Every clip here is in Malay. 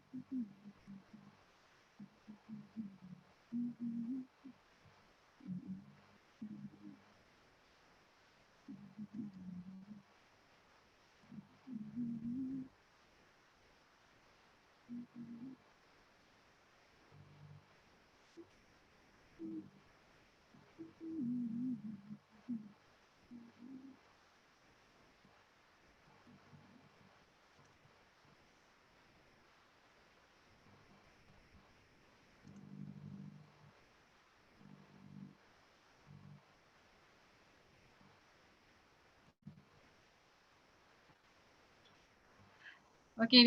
Okey,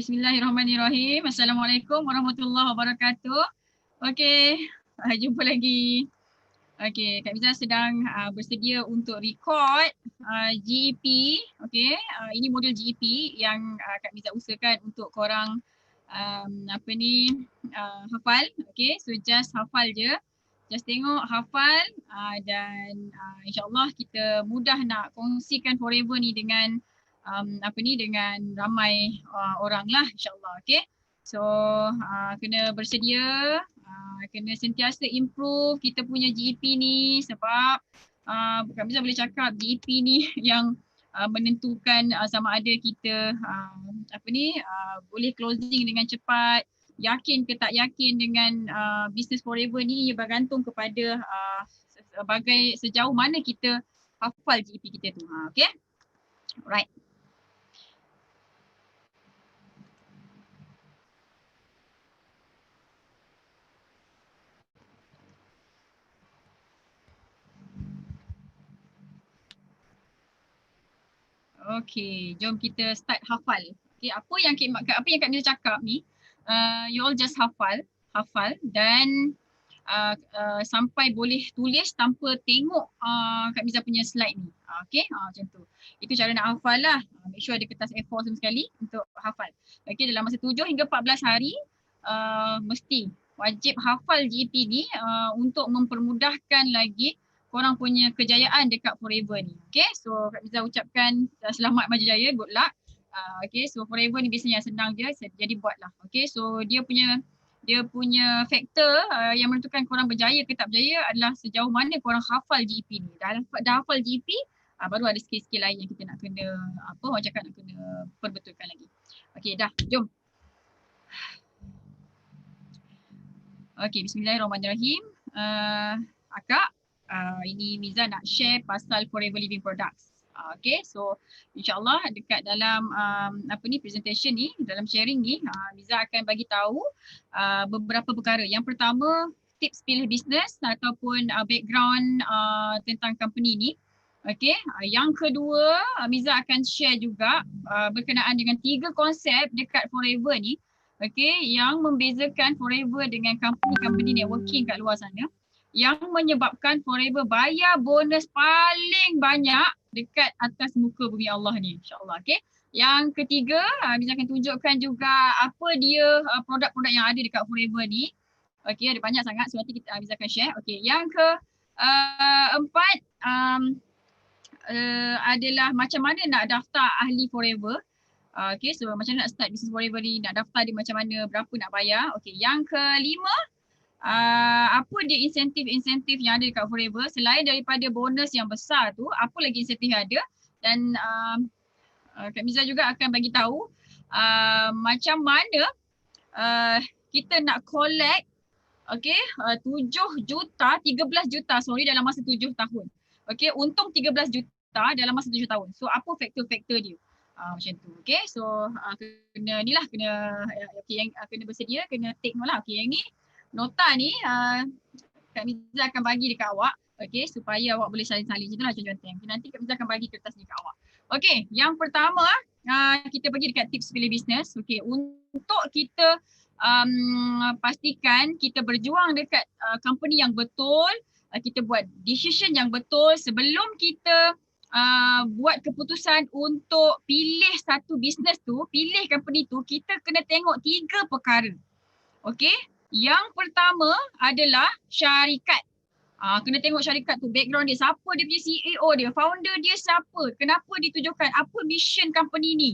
bismillahirrahmanirrahim. Assalamualaikum warahmatullahi wabarakatuh. Okey, jumpa lagi. Okey, Kak Miza sedang bersedia untuk record GEP. Okey, ini modul GEP yang Kak Miza usahakan untuk korang hafal. Okey, so just hafal je. Just tengok, hafal dan insyaAllah kita mudah nak kongsikan forever ni dengan dengan ramai orang lah insyaAllah. Okay. So kena bersedia, kena sentiasa improve kita punya GEP ni sebab Kak Miza boleh cakap GEP ni yang menentukan sama ada kita boleh closing dengan cepat, yakin ke tak yakin dengan business forever ni bergantung kepada sejauh mana kita hafal GEP kita tu. Okay. Alright. Okay, jom kita start hafal. Okay, apa yang Kak Miza cakap ni, you all just hafal dan sampai boleh tulis tanpa tengok Kak Miza punya slide ni. Okay, macam tu. Itu cara nak hafal lah. Make sure ada kertas A4 sama sekali untuk hafal. Okay, dalam masa 7 hingga 14 hari, mesti wajib hafal GEP ni untuk mempermudahkan lagi korang punya kejayaan dekat Forever ni. Okay, so Kak Miza ucapkan selamat maju jaya, good luck. Okay, so Forever ni biasanya senang je, jadi buatlah. Okay, so dia punya faktor yang menentukan korang berjaya ke tak berjaya adalah sejauh mana korang hafal GEP ni. Dah hafal GEP, baru ada skill-skill lain yang kita nak kena, orang cakap nak kena perbetulkan lagi. Okay, dah, jom. Okay, bismillahirrahmanirrahim. Akak, ini Miza nak share pasal Forever Living Products. Okay, so insyaAllah dekat dalam presentation ni, dalam sharing ni, Miza akan bagi tahu beberapa perkara. Yang pertama, tips pilih bisnes ataupun background tentang company ni. Okay, yang kedua, Miza akan share juga berkenaan dengan 3 konsep dekat Forever ni. Okay, yang membezakan Forever dengan company-company networking kat luar sana, yang menyebabkan Forever bayar bonus paling banyak dekat atas muka bumi Allah ni, insyaAllah. Okay. Yang ketiga, Miza akan tunjukkan juga apa dia produk-produk yang ada dekat Forever ni. Okay, ada banyak sangat, so nanti Miza akan share. Okay, yang keempat adalah macam mana nak daftar ahli Forever. Okay, so macam mana nak start business Forever ni, nak daftar dia macam mana, berapa nak bayar. Okay, yang kelima, apa dia insentif-insentif yang ada dekat Forever selain daripada bonus yang besar tu, apa lagi insentif yang ada. Dan Kak Miza juga akan bagi tahu macam mana kita nak collect 7 juta, 13 juta dalam masa 7 tahun. Okay, untung 13 juta dalam masa 7 tahun. So apa faktor-faktor dia? Macam tu. Okay, so kena kena bersedia, kena take note lah. Okay, yang ni nota ni Kak Miza akan bagi dekat awak, okay, supaya awak boleh salin-salin macam tu lah contoh-contoh. Okay, nanti Kak Miza akan bagi kertas ni dekat awak. Okay, yang pertama kita pergi dekat tips pilih bisnes. Okay, untuk kita pastikan kita berjuang dekat company yang betul, kita buat decision yang betul sebelum kita buat keputusan untuk pilih satu bisnes tu, pilih company tu, kita kena tengok 3 perkara. Okay, yang pertama adalah syarikat. Kena tengok syarikat tu, background dia, siapa dia punya CEO dia, founder dia siapa, kenapa ditujukan, apa mission company ni.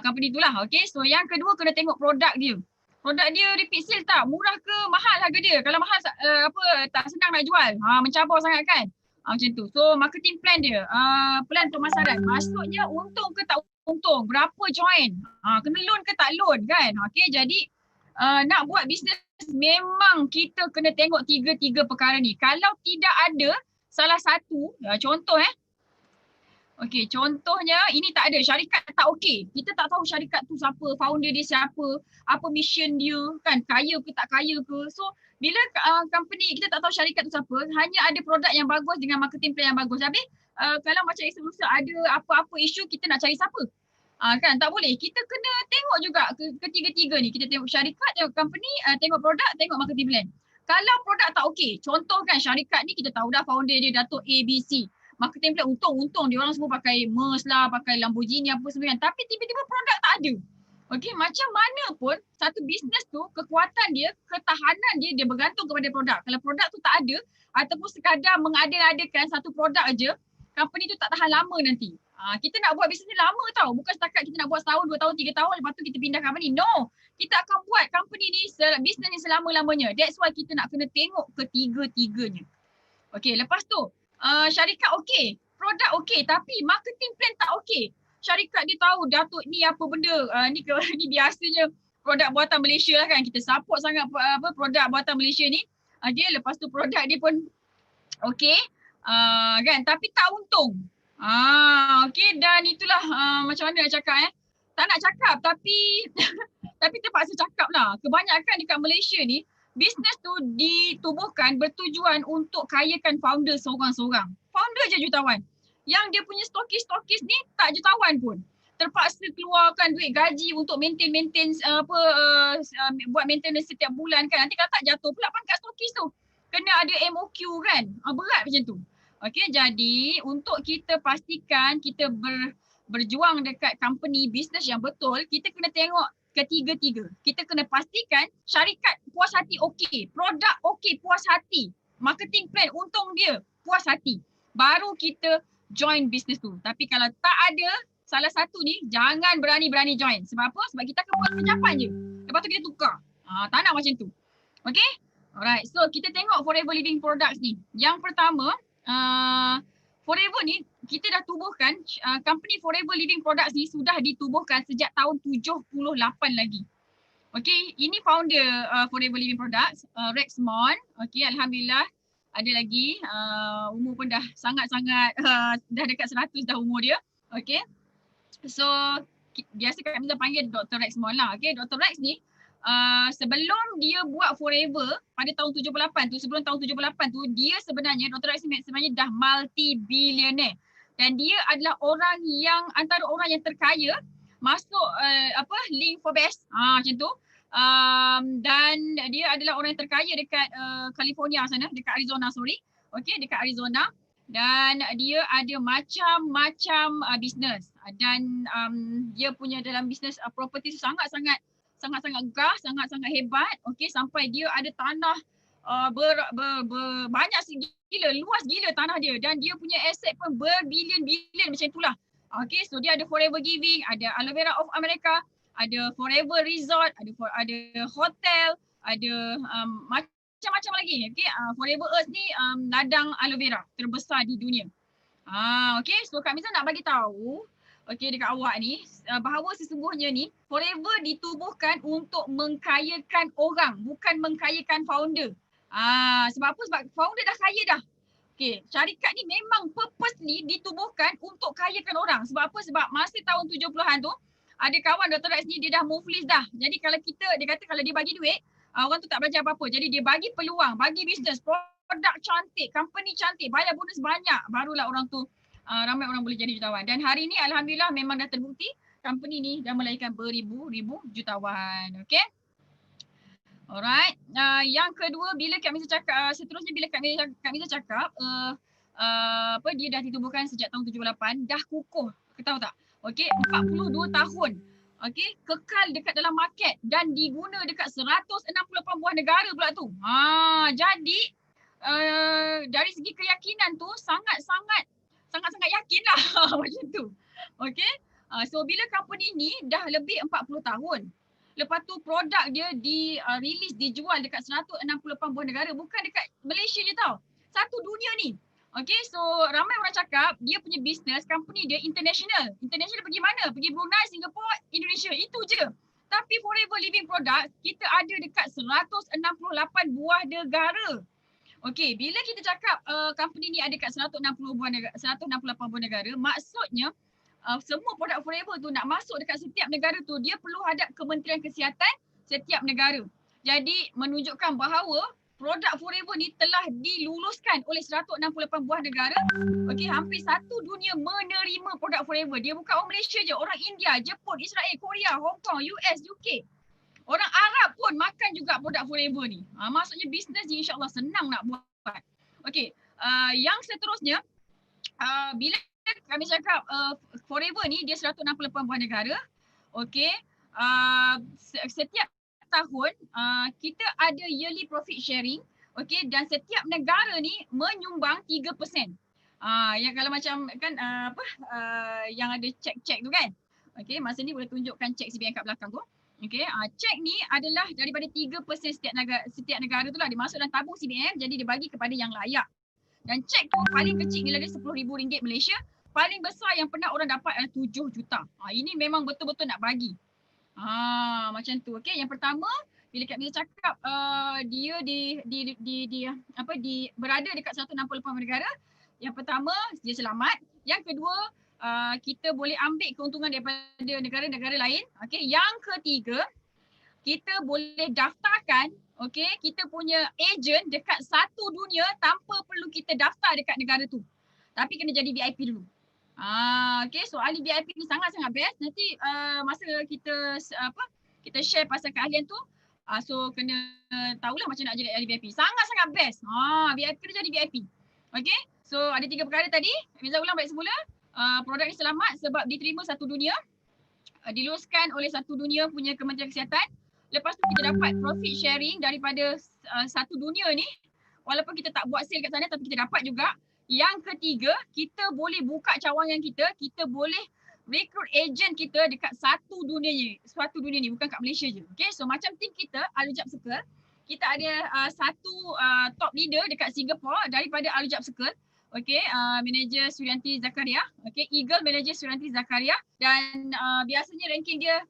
Company tu lah. Okay, so yang kedua kena tengok produk dia. Produk dia repeat sale tak? Murah ke mahal harga dia? Kalau mahal tak senang nak jual. Mencabar sangat kan? Macam tu. So marketing plan dia, plan pemasaran. Maksudnya untung ke tak untung? Berapa join? Kena loan ke tak loan kan? Okay, jadi nak buat bisnes memang kita kena tengok tiga-tiga perkara ni. Kalau tidak ada salah satu, contoh okey, contohnya ini tak ada, syarikat tak okey. Kita tak tahu syarikat tu siapa, founder dia siapa, apa mission dia, kan kaya ke tak kaya ke. So bila company kita tak tahu syarikat tu siapa, hanya ada produk yang bagus dengan marketing plan yang bagus. Habis kalau macam Islam ada apa-apa isu, kita nak cari siapa? Kan tak boleh. Kita kena tengok juga ketiga-tiga ni. Kita tengok syarikat, tengok company, tengok produk, tengok marketing plan. Kalau produk tak okey, contoh kan syarikat ni kita tahu dah founder dia Datuk ABC. Marketing plan untung dia orang semua pakai Merc lah, pakai Lamborghini apa semua kan. Tapi tiba-tiba produk tak ada. Okey, macam mana pun satu bisnes tu kekuatan dia, ketahanan dia bergantung kepada produk. Kalau produk tu tak ada ataupun sekadar mengada-adakan satu produk aja, company tu tak tahan lama nanti. Kita nak buat bisnes ni lama tau. Bukan setakat kita nak buat setahun, 2 tahun, 3 tahun lepas tu kita pindah company. No. Kita akan buat company ni, bisnes ni selama-lamanya. That's why kita nak kena tengok ketiga-tiganya. Okey, lepas tu syarikat okey, produk okey tapi marketing plan tak okey. Syarikat dia tahu Datuk ni apa benda, ni biasanya produk buatan Malaysia lah kan. Kita support sangat produk buatan Malaysia ni. Dia lepas tu produk dia pun okey, kan, tapi tak untung. Okey, dan itulah macam mana nak cakap tak nak cakap tapi tapi terpaksa cakap lah. Kebanyakan dekat Malaysia ni, bisnes tu ditubuhkan bertujuan untuk kayakan founder seorang-seorang. Founder je jutawan. Yang dia punya stokis-stokis ni tak jutawan pun. Terpaksa keluarkan duit gaji untuk maintain buat maintenance setiap bulan kan. Nanti kalau tak jatuh pula pangkat stokis tu. Kena ada MOQ kan. Berat macam tu. Okey, jadi untuk kita pastikan kita berjuang dekat company bisnes yang betul, kita kena tengok ketiga-tiga. Kita kena pastikan syarikat puas hati okey, produk okey, puas hati, marketing plan untung dia, puas hati. Baru kita join bisnes tu. Tapi kalau tak ada salah satu ni, jangan berani-berani join. Sebab apa? Sebab kita akan buat pencapan je. Lepas tu kita tukar. Tak nak macam tu. Okay? Alright. So kita tengok Forever Living Products ni. Yang pertama, Forever ni kita dah tubuhkan, company Forever Living Products ni sudah ditubuhkan sejak tahun 78 lagi. Okay, ini founder Forever Living Products, Rex Mon. Okay, Alhamdulillah ada lagi, umur pun dah sangat-sangat, dah dekat 100 dah umur dia. Okay, so biasa kami dah panggil Dr. Rex Mon lah. Okay, Dr. Rex ni sebelum dia buat Forever pada tahun 78 tu, sebelum tahun 78 tu, dia sebenarnya, Dr. Rex sebenarnya dah multi-billionaire. Dan dia adalah orang yang, antara orang yang terkaya masuk link Forbes, macam tu. Dan dia adalah orang yang terkaya dekat California sana, dekat Arizona dekat Arizona. Dan dia ada macam-macam bisnes. Dan dia punya dalam bisnes property tu sangat-sangat gas, sangat-sangat hebat. Okey, sampai dia ada tanah banyak gila, luas gila tanah dia, dan dia punya aset pun berbilion-bilion macam itulah. Okey, so dia ada Forever Giving, ada Aloe Vera of America, ada Forever Resort, ada hotel, ada macam-macam lagi. Okey, Forever Earth ni ladang aloe vera terbesar di dunia. Okey, so Kak Miza nak bagi tahu dekat awak ni bahawa sesungguhnya ni Forever ditubuhkan untuk mengkayakan orang, bukan mengkayakan founder. Sebab apa? Sebab founder dah kaya dah. Okey, syarikat ni memang purposely ditubuhkan untuk kayakan orang. Sebab apa? Sebab masa tahun 70-an tu ada kawan Dr. Rex ni, dia dah muflis dah. Jadi kalau dia kata kalau dia bagi duit, orang tu tak belajar apa-apa. Jadi dia bagi peluang, bagi bisnes, produk cantik, company cantik, bayar bonus banyak, barulah orang tu ramai orang boleh jadi jutawan. Dan hari ni Alhamdulillah memang dah terbukti company ni dah melahirkan beribu-ribu jutawan. Okay. Alright. Yang kedua, bila Kak Miza cakap, seterusnya bila Kak Miza cakap dia dah ditubuhkan sejak tahun 78, dah kukuh. Kau tahu tak? Okay, 42 tahun. Okay, kekal dekat dalam market dan diguna dekat 168 buah negara pula tu. Jadi dari segi keyakinan tu sangat-sangat yakin lah macam tu. Okay. So bila company ni dah lebih 40 tahun. Lepas tu produk dia release, dijual dekat 168 buah negara, bukan dekat Malaysia je tau. Satu dunia ni. Okay, so ramai orang cakap dia punya business, company dia international. International pergi mana? Pergi Brunei, Singapore, Indonesia. Itu je. Tapi Forever Living Product, kita ada dekat 168 buah negara. Okay, bila kita cakap company ni ada kat 168 buah negara, maksudnya semua produk Forever tu nak masuk dekat setiap negara tu, dia perlu hadap Kementerian Kesihatan setiap negara. Jadi menunjukkan bahawa produk Forever ni telah diluluskan oleh 168 buah negara. Okey, hampir satu dunia menerima produk Forever. Dia bukan orang Malaysia je, orang India, Jepun, Israel, Korea, Hong Kong, US, UK. Orang Arab pun makan juga produk Forever ni. Maksudnya bisnes ni insyaAllah senang nak buat. Okey, yang seterusnya, bila kami cakap Forever ni dia 168 buah negara. Okey, setiap tahun kita ada yearly profit sharing. Okey, dan setiap negara ni menyumbang 3%. Yang kalau macam kan yang ada cek-cek tu kan. Okey, masa ni boleh tunjukkan cek CBN kat belakang tu. Okey, cek ni adalah daripada 3% setiap negara tu lah dimasuk dalam tabung CBN, jadi dibagi kepada yang layak. Dan cek tu paling kecil nilai dia RM10,000 Malaysia, paling besar yang pernah orang dapat adalah 7 juta. Ini memang betul-betul nak bagi. Macam tu. Okey, yang pertama bila Kak Mia cakap dia berada dekat 168 negara, yang pertama dia selamat, yang kedua kita boleh ambil keuntungan daripada negara-negara lain. Okey, yang ketiga kita boleh daftarkan kita punya ejen dekat satu dunia tanpa perlu kita daftar dekat negara tu. Tapi kena jadi VIP dulu. Okey, so ahli VIP ni sangat-sangat best. Nanti masa kita share pasal keahlian tu, so kena tahulah macam nak jadi ahli VIP. Sangat-sangat best. VIP kena jadi VIP. Okey, so ada 3 perkara tadi. Miza ulang balik semula. Produk ni selamat sebab diterima satu dunia, diluluskan oleh satu dunia punya Kementerian Kesihatan. Lepas tu kita dapat profit sharing daripada satu dunia ni, walaupun kita tak buat sale kat sana tapi kita dapat juga. Yang ketiga, kita boleh buka cawangan kita boleh rekrut ejen kita dekat satu dunia ni, bukan kat Malaysia je. Okay, so macam team kita, Alujab Circle, kita ada satu top leader dekat Singapore daripada Alujab Circle. Okay, manager Surianti Zakaria. Okay, Eagle manager Surianti Zakaria, dan biasanya ranking dia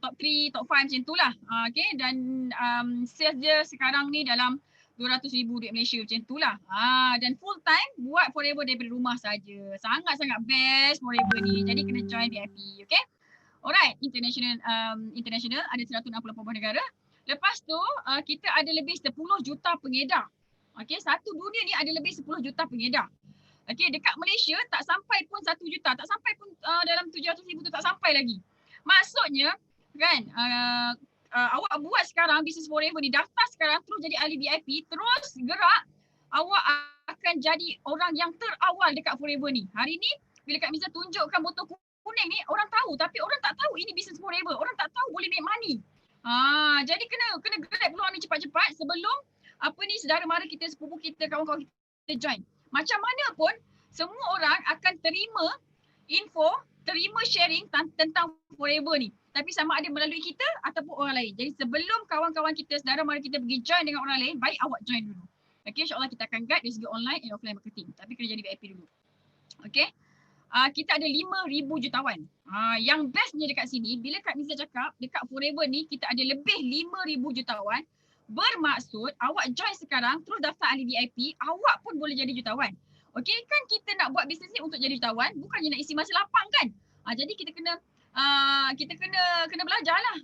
top 3, top 5 macam tu lah. Okay, dan sales dia sekarang ni dalam RM200,000 Malaysia macam tu lah. Dan full time buat Forever daripada rumah saja. Sangat-sangat best Forever ni. Jadi kena join VIP. Okay. Alright, international ada 168 negara. Lepas tu kita ada lebih 10 juta pengedar. Okay, satu dunia ni ada lebih 10 juta pengedar. Okay, dekat Malaysia tak sampai pun 1 juta. Tak sampai pun dalam 700,000 tu tak sampai lagi. Maksudnya kan awak buat sekarang Business Forever ni, daftar sekarang terus jadi ahli VIP, terus gerak, awak akan jadi orang yang terawal dekat Forever ni. Hari ni bila Kak Miza tunjukkan botol kuning ni, orang tahu tapi orang tak tahu ini Business Forever. Orang tak tahu boleh make money. Jadi kena grab peluang ni cepat-cepat sebelum saudara mara kita, sepupu kita, kawan-kawan kita join. Macam mana pun semua orang akan terima info, terima sharing tentang Forever ni. Tapi sama ada melalui kita ataupun orang lain. Jadi sebelum kawan-kawan kita, saudara mara kita pergi join dengan orang lain, baik awak join dulu. Okay, insyaAllah kita akan guide dari segi online and offline marketing. Tapi kena jadi VIP dulu. Okay. Kita ada 5,000 jutawan. Yang bestnya dekat sini, bila Kak Miza cakap dekat Forever ni kita ada lebih 5,000 jutawan, bermaksud awak join sekarang terus daftar ahli VIP, awak pun boleh jadi jutawan. Okay, kan kita nak buat bisnes ni untuk jadi jutawan, bukannya nak isi masa lapang kan. Jadi kita kena belajar lah.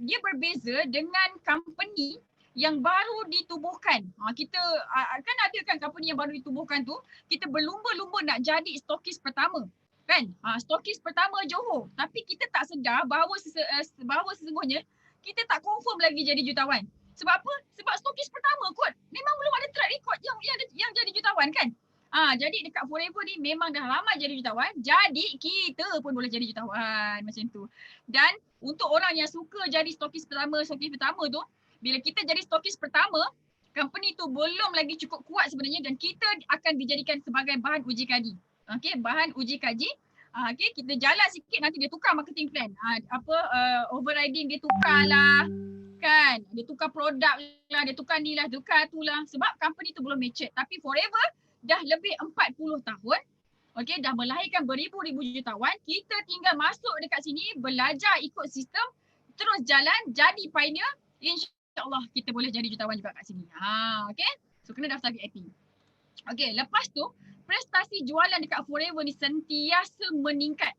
Dia berbeza dengan company yang baru ditubuhkan. Kita kan ada kan company yang baru ditubuhkan tu, kita berlumba-lumba nak jadi stokis pertama. Kan? Stokis pertama Johor. Tapi kita tak sedar bahawa sesungguhnya kita tak confirm lagi jadi jutawan. Sebab apa? Sebab stokis pertama kot. Memang belum ada track record yang jadi jutawan kan? Jadi dekat Forever ni memang dah lama jadi jutawan. Jadi kita pun boleh jadi jutawan macam tu. Dan untuk orang yang suka jadi stokis pertama tu, bila kita jadi stokis pertama, company tu belum lagi cukup kuat sebenarnya dan kita akan dijadikan sebagai bahan uji kaji. Okey, bahan uji kaji Okay, kita jalan sikit nanti dia tukar marketing plan. Overriding dia tukar lah. Kan? Dia tukar produk lah, dia tukar ni lah, tukar tu lah. Sebab company tu belum matured. Tapi Forever dah lebih 40 tahun. Okay, dah melahirkan beribu-ribu jutawan. Kita tinggal masuk dekat sini, belajar ikut sistem, terus jalan, jadi pioneer. InsyaAllah kita boleh jadi jutawan juga kat sini. Okay. So kena daftar VIP. Okay, lepas tu prestasi jualan dekat Forever ni sentiasa meningkat.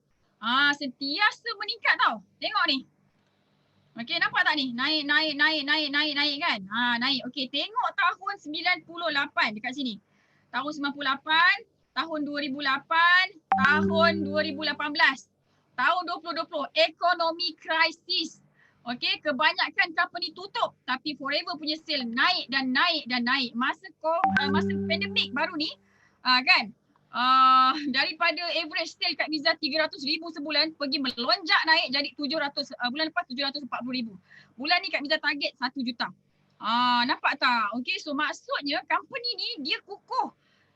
Sentiasa meningkat tau. Tengok ni. Okay, nampak tak ni? Naik kan? Naik. Okay, tengok tahun 98 dekat sini. Tahun 98, tahun 2008, tahun 2018, tahun 2020, ekonomi krisis. Okay, kebanyakan company tutup tapi Forever punya sale naik dan naik dan naik. Masa pandemik baru ni, kan? Daripada average sale Kak Miza 300,000 sebulan pergi melonjak naik jadi 700, bulan lepas 740,000. Bulan ni Kak Miza target 1 juta. Nampak tak? Okay, so maksudnya company ni dia kukuh.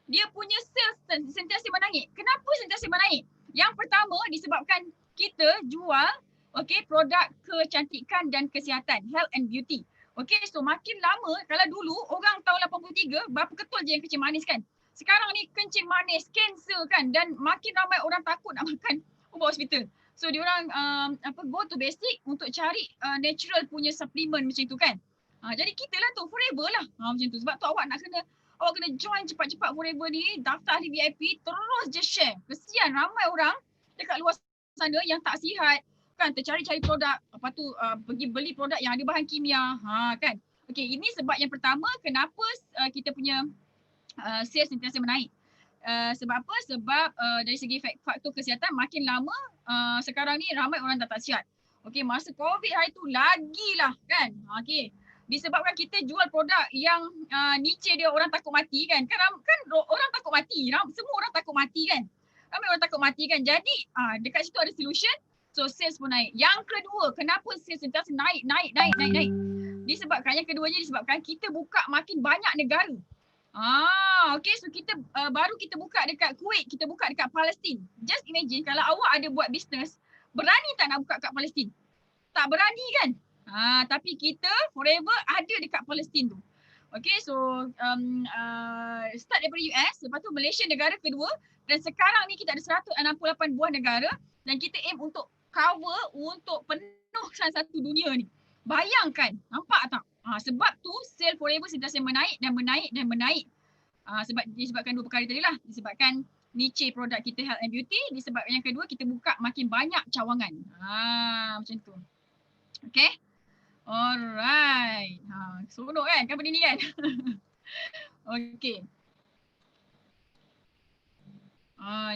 Dia punya sales sentiasa menaik. Kenapa sentiasa menaik? Yang pertama disebabkan kita jual produk kecantikan dan kesihatan, health and beauty. Okay, so makin lama, kalau dulu orang tahun 83 berapa ketul je yang kencing manis kan? Sekarang ni kencing manis, kanser kan, dan makin ramai orang takut nak makan ubat hospital. So diorang go to basic untuk cari natural punya supplement macam tu kan. Jadi kita lah tu Forever lah macam tu. Sebab tu awak kena join cepat-cepat Forever ni, daftar ahli VIP, terus je share. Kesian ramai orang dekat luar sana yang tak sihat kan, tercari-cari produk, lepas tu pergi beli produk yang ada bahan kimia kan. Okay, ini sebab yang pertama kenapa kita punya sales sentiasa menaik. Sebab apa? Sebab dari segi faktor kesihatan makin lama sekarang ni ramai orang tak sihat. Okay, masa COVID hari tu lagilah kan. Okay, disebabkan kita jual produk yang niche dia orang takut mati kan. Kan orang takut mati. Semua orang takut mati kan. Ramai orang takut mati kan. Jadi dekat situ ada solution. So sales pun naik. Yang kedua, kenapa sales sentiasa naik. Disebabkan kita buka makin banyak negara. Okay, so kita baru kita buka dekat Kuwait, kita buka dekat Palestin. Just imagine kalau awak ada buat bisnes, berani tak nak buka kat Palestin? Tak berani kan? Tapi kita Forever ada dekat Palestin tu. Okay, so start daripada US, lepas tu Malaysia negara kedua, dan sekarang ni kita ada 168 buah negara dan kita aim untuk cover untuk penuhkan satu dunia ni. Bayangkan, nampak tak? Sebab tu sale Forever sentiasa menaik dan menaik dan menaik. Disebabkan dua perkara tadi lah. Disebabkan niche produk kita health and beauty. Disebabkan yang kedua kita buka makin banyak cawangan. Macam tu. Okay. Alright. Seronok kan company ni kan? Okay.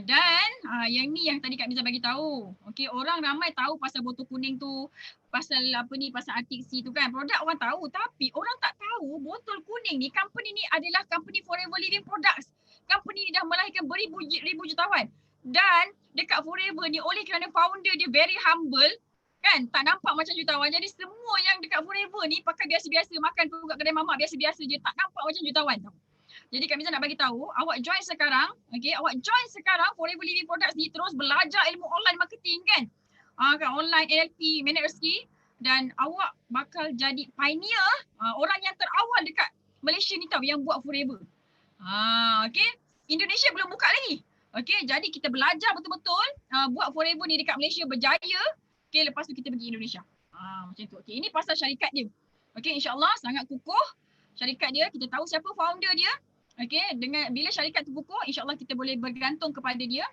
Dan yang ni yang tadi Kak Miza bagi tahu. Okay, orang ramai tahu pasal botol kuning tu, pasal pasal Arctic Sea tu kan. Produk orang tahu tapi orang tak tahu botol kuning ni, company ni adalah company Forever Living Products. Company ni dah melahirkan beribu-ribu jutawan. Dan dekat Forever ni oleh kerana founder dia very humble kan, tak nampak macam jutawan. Jadi semua yang dekat Forever ni pakai biasa-biasa, makan tu kat kedai mamak biasa-biasa je, tak nampak macam jutawan tau. Jadi Kak Miza nak bagi tahu, awak join sekarang, Forever Living Products ni terus belajar ilmu online marketing kan. Kan online NLP, manage rezeki, dan awak bakal jadi pioneer, orang yang terawal dekat Malaysia ni tau yang buat Forever. Okay, Indonesia belum buka lagi. Okay, jadi kita belajar betul-betul buat Forever ni dekat Malaysia berjaya. Okay, lepas tu kita pergi Indonesia. Macam tu. Okay, ini pasal syarikat dia. Okay, insyaAllah sangat kukuh syarikat dia. Kita tahu siapa founder dia. Okay, dengan bila syarikat tu kukuh, insyaAllah kita boleh bergantung kepada dia.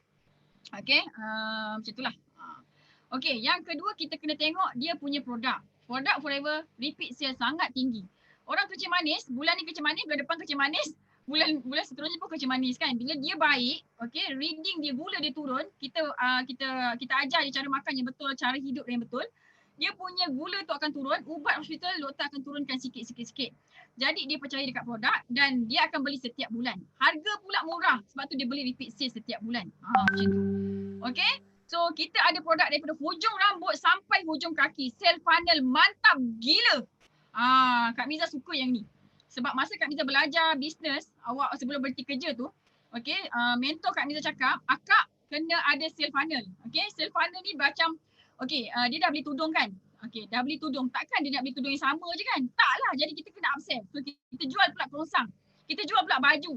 Okay, macam itulah. Okay, yang kedua kita kena tengok dia punya produk. Produk Forever repeat sale sangat tinggi. Orang kencing manis, bulan ni kencing manis, bulan depan kencing manis, bulan seterusnya pun kencing manis kan. Bila dia baik, okay, reading dia, gula dia turun, kita ajar dia cara makan yang betul, cara hidup yang betul. Dia punya gula tu akan turun, ubat hospital doktor akan turunkan sikit-sikit. Jadi dia percaya dekat produk dan dia akan beli setiap bulan. Harga pula murah sebab tu dia boleh repeat sale setiap bulan. Macam tu. Okay. So kita ada produk daripada hujung rambut sampai hujung kaki. Sale funnel mantap gila. Kak Miza suka yang ni. Sebab masa Kak Miza belajar bisnes, awak sebelum berhenti kerja tu, okay, mentor Kak Miza cakap, akak kena ada sale funnel. Okay, sale funnel ni macam, okay, dia dah beli tudung kan? Okay, dah beli tudung. Takkan dia nak beli tudung yang sama je kan? Taklah, jadi kita kena upsell. So kita jual pula kerongsang. Kita jual pula baju.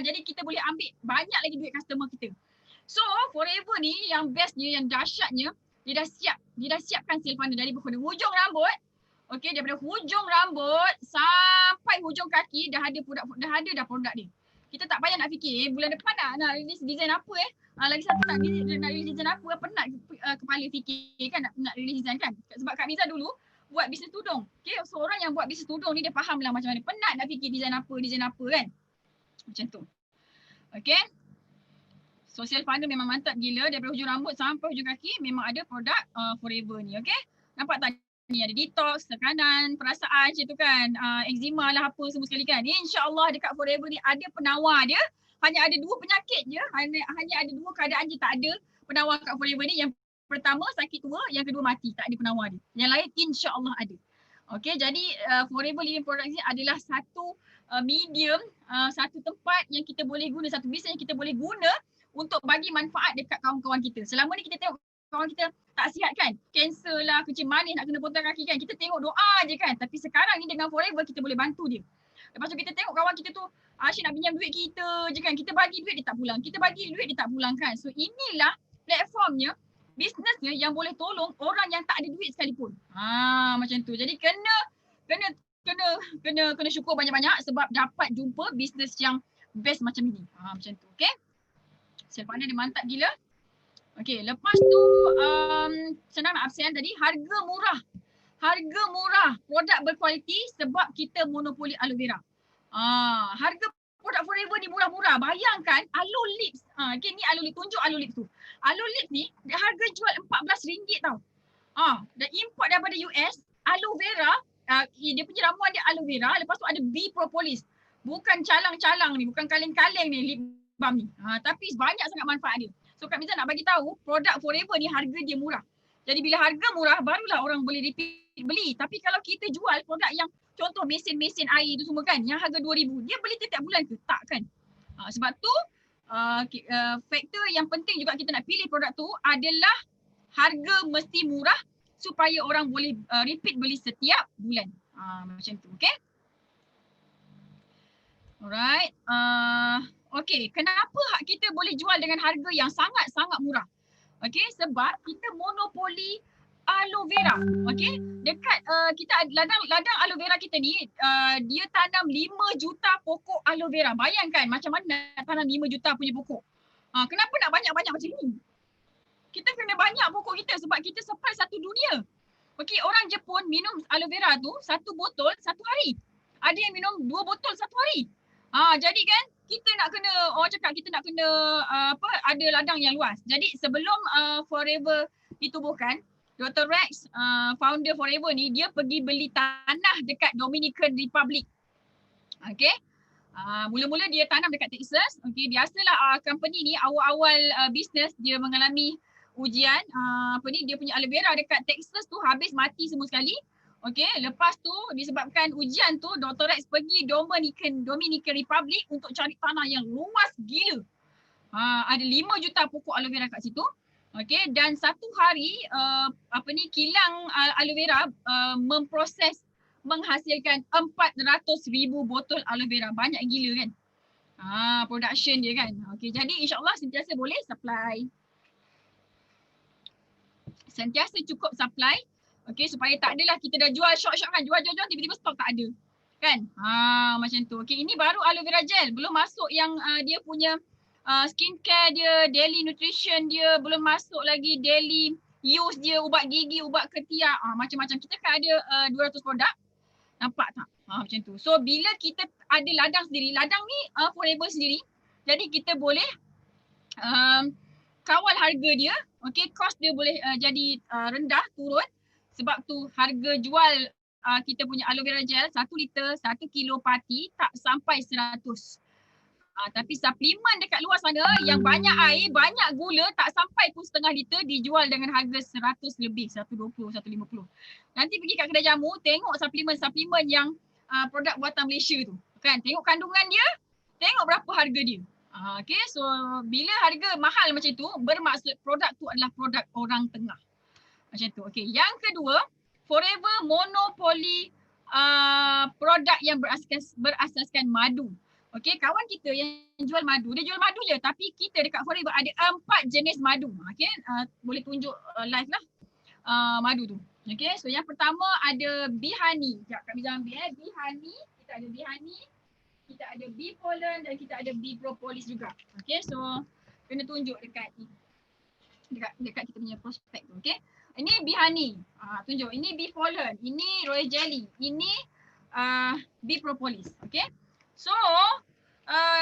Jadi kita boleh ambil banyak lagi duit customer kita. So Forever ni yang bestnya, yang dahsyatnya, dia dah siapkan sale funnel dari hujung rambut. Okay, daripada hujung rambut sampai hujung kaki dah ada produk dia. Kita tak payah nak fikir bulan depan nak release design apa lagi satu nak release design apa, penat kepala fikir kan nak release design kan. Sebab Kak Miza dulu buat bisnes tudung. Okay, so orang yang buat bisnes tudung ni dia faham lah macam mana. Penat nak fikir design apa kan. Macam tu. Okay. Social funnel memang mantap gila, daripada hujung rambut sampai hujung kaki memang ada produk Forever ni. Okay. Nampak tak? Ni ada detox, tekanan, perasaan macam tu kan, eczema lah apa semua sekali kan. InsyaAllah dekat Forever ni ada penawar dia. Hanya ada 2 penyakit je, hanya ada 2 keadaan je tak ada penawar kat Forever ni. Yang pertama sakit tua, yang kedua mati, tak ada penawar dia. Yang lain insyaAllah ada. Okay, jadi Forever Living Products ni adalah satu medium, satu tempat yang kita boleh guna, satu bisnes yang kita boleh guna untuk bagi manfaat dekat kawan-kawan kita. Selama ni kita tengok kawan kita tak sihat kan, kanser lah, kecil manis nak kena potong kaki kan, kita tengok doa je kan. Tapi sekarang ni dengan Forever kita boleh bantu dia. Lepas tu kita tengok kawan kita tu asyik nak pinjam duit kita je kan, kita bagi duit dia tak pulang, kita bagi duit dia tak pulang kan. So inilah platformnya, bisnesnya yang boleh tolong orang yang tak ada duit sekalipun. Macam tu. Jadi kena syukur banyak-banyak sebab dapat jumpa bisnes yang best macam ini. Macam tu. Okay. Sale funnel dia mantap gila. Okay, lepas tu senang nak absen tadi, harga murah. Harga murah, produk berkualiti sebab kita monopoli aloe vera. Harga produk Forever ni murah-murah. Bayangkan Aloe Lips. Okay, ni Aloe Lips, tunjuk Aloe Lips tu. Aloe Lips ni harga jual RM14 tau. Dan import daripada US, aloe vera, dia punya ramuan dia aloe vera, lepas tu ada bee propolis. Bukan calang-calang ni, bukan kaleng-kaleng ni lip balm ni. Tapi banyak sangat manfaat dia. So Kak Miza nak bagi tahu produk Forever ni harga dia murah. Jadi bila harga murah barulah orang boleh repeat beli. Tapi kalau kita jual produk yang contoh mesin-mesin air tu semua kan, yang harga RM2,000, dia beli setiap bulan ke? Tak kan? Sebab tu faktor yang penting juga kita nak pilih produk tu adalah harga mesti murah supaya orang boleh repeat beli setiap bulan. Macam tu, okay? Alright. Okay, kenapa kita boleh jual dengan harga yang sangat-sangat murah? Okay, sebab kita monopoli aloe vera. Okay, dekat kita ladang aloe vera kita ni, dia tanam 5 juta pokok aloe vera. Bayangkan macam mana nak tanam 5 juta punya pokok. Kenapa nak banyak-banyak macam ni? Kita kena banyak pokok kita sebab kita supply satu dunia. Okay, orang Jepun minum aloe vera tu 1 botol 1 hari. Ada yang minum 2 botol 1 hari. Jadi kan kita nak kena, orang cakap kita nak kena ada ladang yang luas. Jadi sebelum Forever ditubuhkan, Dr. Rex, founder Forever ni, dia pergi beli tanah dekat Dominican Republic. Okay. Mula-mula dia tanam dekat Texas. Okay, biasalah company ni awal-awal bisnes dia mengalami ujian. Dia punya aloe vera dekat Texas tu habis mati semua sekali. Okay, lepas tu disebabkan ujian tu, Dr. Rex pergi Dominican Republic untuk cari tanah yang luas gila. Ada 5 juta pokok aloe vera kat situ. Okay, dan satu hari kilang aloe vera memproses menghasilkan 400,000 botol aloe vera. Banyak gila kan? Production dia kan. Okay, jadi insyaAllah sentiasa boleh supply. Sentiasa cukup supply. Okay, supaya tak adalah kita dah jual short-short kan, jual tiba-tiba stok tak ada. Kan? Macam tu. Okay, ini baru aloe vera gel. Belum masuk yang dia punya skincare dia, daily nutrition dia, belum masuk lagi daily use dia, ubat gigi, ubat ketiak, macam-macam. Kita kan ada 200 produk. Nampak tak? Macam tu. So bila kita ada ladang sendiri, ladang ni Forever sendiri, jadi kita boleh kawal harga dia. Okay, cost dia boleh jadi rendah, turun. Sebab tu harga jual kita punya aloe vera gel 1 liter 1 kilo pati tak sampai 100. Tapi suplemen dekat luar sana yang banyak air, banyak gula, tak sampai pun setengah liter dijual dengan harga 100 lebih, 120, 150. Nanti pergi kat kedai jamu, tengok suplemen yang produk buatan Malaysia tu. Kan? Tengok kandungan dia, tengok berapa harga dia. Okay, so bila harga mahal macam tu, bermaksud produk tu adalah produk orang tengah. Macam tu. Okay, yang kedua, Forever monopoli produk yang berasaskan madu. Okay, kawan kita yang jual madu, dia jual madu je, tapi kita dekat Forever ada 4 jenis madu. Okay, boleh tunjuk live lah madu tu. Okay, so yang pertama ada Bee Honey. Sekejap Kak Miza ambil Bee Honey, kita ada Bee Honey, kita ada Bee Pollen dan kita ada Bee Propolis juga. Okay, so kena tunjuk dekat ni. Dekat kita punya prospek tu. Okay, ini Bee Honey. Tunjuk, ini Bee Pollen, ini Royal Jelly, ini Bee Propolis. Okay, so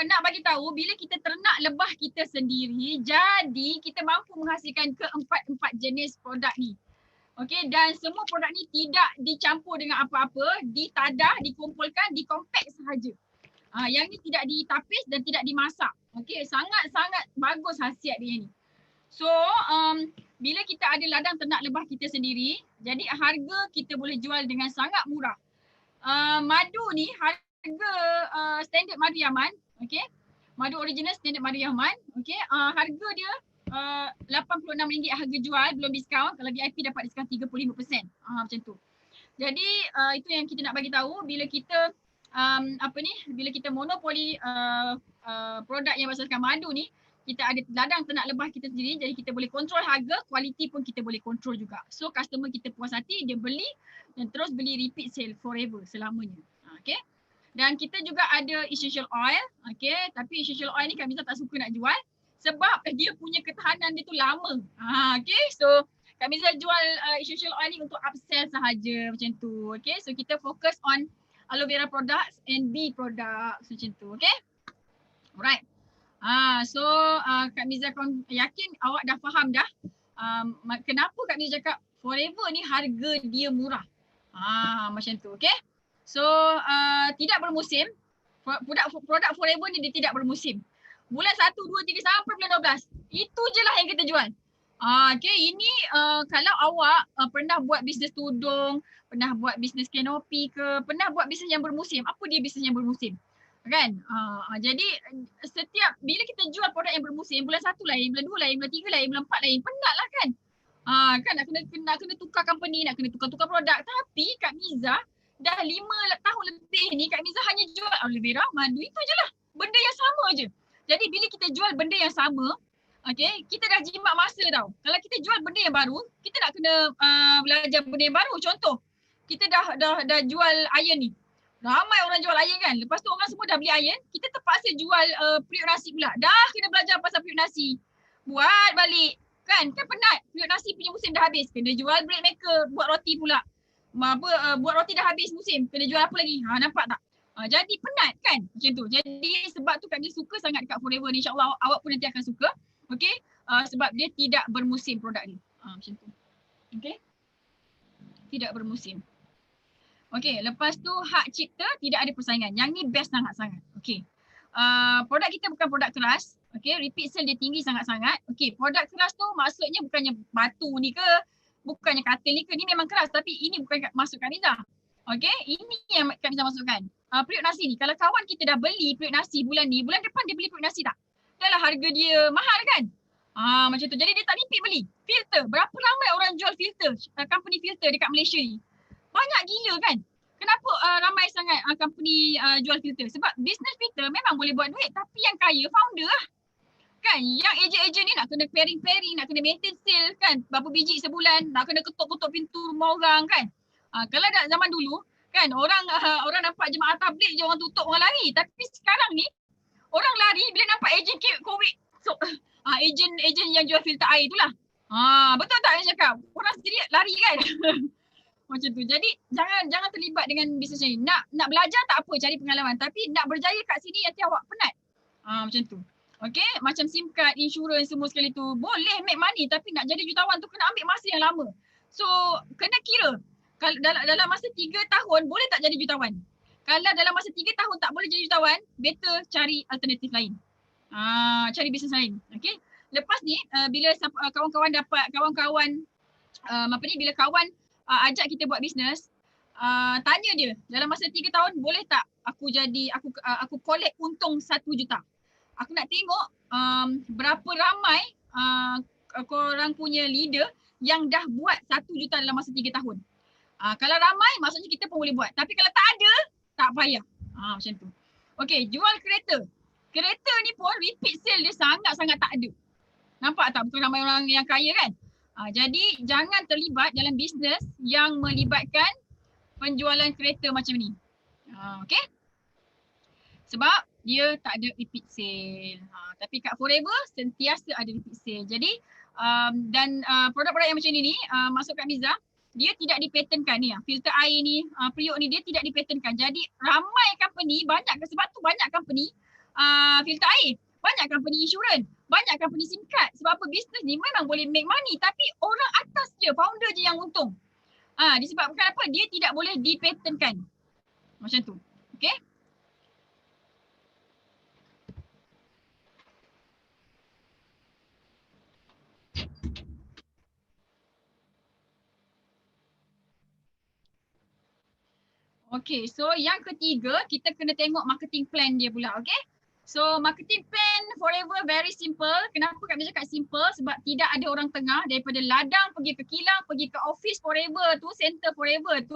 nak bagi tahu bila kita ternak lebah kita sendiri, jadi kita mampu menghasilkan keempat-empat jenis produk ni. Okey, dan semua produk ni tidak dicampur dengan apa-apa, ditadah, dikumpulkan, dikompak sahaja. Yang ni tidak ditapis dan tidak dimasak. Okey, sangat-sangat bagus khasiat dia ni. So, bila kita ada ladang ternak lebah kita sendiri, jadi harga kita boleh jual dengan sangat murah. Madu ni harga standard madu Yaman, okey. Madu original standard madu Yaman, okey. Harga dia RM86 harga jual belum diskaun. Kalau VIP dapat diskaun 35%. Macam tu. Jadi itu yang kita nak bagi tahu bila kita bila kita monopoli produk yang berasaskan madu ni, kita ada ladang ternak lebah kita sendiri, jadi kita boleh kontrol harga, kualiti pun kita boleh kontrol juga. So customer kita puas hati, dia beli dan terus beli repeat sale forever selamanya. Okay. Dan kita juga ada essential oil, okay. Tapi essential oil ni kami tak suka nak jual sebab dia punya ketahanan dia tu lama. Okay, so Kak Miza jual essential oil ni untuk upsell sahaja macam tu. Okay, so kita fokus on aloe vera products and bee products macam tu. Okay, alright. So Kak Miza yakin awak dah faham dah kenapa Kak Miza cakap Forever ni harga dia murah. Macam tu. Okay, so tidak bermusim. Produk Forever ni dia tidak bermusim. Bulan 1, 2, 3 sampai bulan 12. Itu je lah yang kita jual. Okay, ini kalau awak pernah buat bisnes tudung, pernah buat bisnes kanopi ke, pernah buat bisnes yang bermusim. Apa dia bisnes yang bermusim? Kan? Jadi setiap bila kita jual produk yang bermusim, bulan 1 lain, bulan 2 lain, bulan 3 lain, bulan 4 lain, penat lah kan? Kan nak kena tukar company, nak kena tukar produk. Tapi Kak Miza dah 5 tahun lebih ni, Kak Miza hanya jual aloe vera, madu, itu je lah. Benda yang sama je. Jadi bila kita jual benda yang sama, okay, kita dah jimat masa tau. Kalau kita jual benda yang baru, kita nak kena belajar benda yang baru. Contoh, kita dah jual iron ni. Ramai orang jual iron kan. Lepas tu orang semua dah beli iron, kita terpaksa jual periuk nasi pula. Dah kena belajar pasal periuk nasi. Buat balik. Kan penat. Periuk nasi punya musim dah habis. Kena jual bread maker, buat roti pula. Buat roti dah habis musim. Kena jual apa lagi? Nampak tak? Jadi penat kan macam tu. Jadi sebab tu Kak Miza suka sangat dekat Forever ni. InsyaAllah awak pun nanti akan suka. Okay. Sebab dia tidak bermusim produk ni. Macam tu. Okay. Tidak bermusim. Okay. Lepas tu hak cipta tidak ada persaingan. Yang ni best sangat-sangat. Okay. Produk kita bukan produk keras. Okay. Repeat sale dia tinggi sangat-sangat. Okay. Produk keras tu maksudnya bukannya batu ni ke. Bukannya katil ni ke. Ni memang keras. Tapi ini bukan masuk Kak Miza. Okay. Ini yang Kak Miza masukkan. Periuk nasi ni, kalau kawan kita dah beli periuk nasi bulan ni, bulan depan dia beli periuk nasi tak? Dah lah harga dia mahal kan? Macam tu. Jadi dia tak repeat beli. Filter. Berapa ramai orang jual filter, company filter dekat Malaysia ni? Banyak gila kan? Kenapa ramai sangat company jual filter? Sebab business filter memang boleh buat duit, tapi yang kaya founder lah. Kan? Yang ejen-ejen ni nak kena pairing-pairing, nak kena maintain sale kan? Berapa biji sebulan, nak kena ketuk-ketuk pintu rumah orang kan? Kalau dah zaman dulu, kan orang nampak jemaah tabligh je orang tutup, orang lari. Tapi sekarang ni orang lari bila nampak ejen COVID. So ejen yang jual filter air tu lah. Betul tak yang cakap? Orang sendiri lari kan. Macam tu. Jadi jangan terlibat dengan bisnes ni. Nak belajar tak apa, cari pengalaman. Tapi nak berjaya kat sini nanti awak penat. Macam tu. Okay, macam SIM card, insurans semua sekali tu. Boleh make money tapi nak jadi jutawan tu kena ambil masa yang lama. So kena kira. Kalau dalam masa 3 tahun boleh tak jadi jutawan? Kalau dalam masa 3 tahun tak boleh jadi jutawan, better cari alternatif lain. Cari bisnes lain. Okay. Lepas ni bila kawan-kawan dapat bila kawan ajak kita buat bisnes, tanya dia dalam masa 3 tahun boleh tak aku collect untung 1 juta. Aku nak tengok berapa ramai korang punya leader yang dah buat 1 juta dalam masa 3 tahun. Kalau ramai maksudnya kita pun boleh buat. Tapi kalau tak ada, tak payah. Macam tu. Okay, jual kereta. Kereta ni pun repeat sale dia sangat-sangat tak ada. Nampak tak? Bukan ramai orang yang kaya kan? Jadi jangan terlibat dalam bisnes yang melibatkan penjualan kereta macam ni. Okay? Sebab dia tak ada repeat sale. Tapi kat Forever sentiasa ada repeat sale. Jadi produk-produk yang macam ni masuk kat Miza, dia tidak dipatenkan ni. Filter air ni, periuk ni dia tidak dipatenkan. Jadi ramai company, sebab tu banyak company filter air, banyak company insurans, banyak company SIM card. Sebab apa? Bisnes ni memang boleh make money tapi orang atas je, founder je yang untung. Disebabkan apa? Dia tidak boleh dipatenkan. Macam tu. Okay? Okay, so yang ketiga kita kena tengok marketing plan dia pula, okay? So marketing plan Forever very simple. Kenapa kami cakap simple? Sebab tidak ada orang tengah daripada ladang pergi ke kilang, pergi ke office Forever tu, center Forever tu.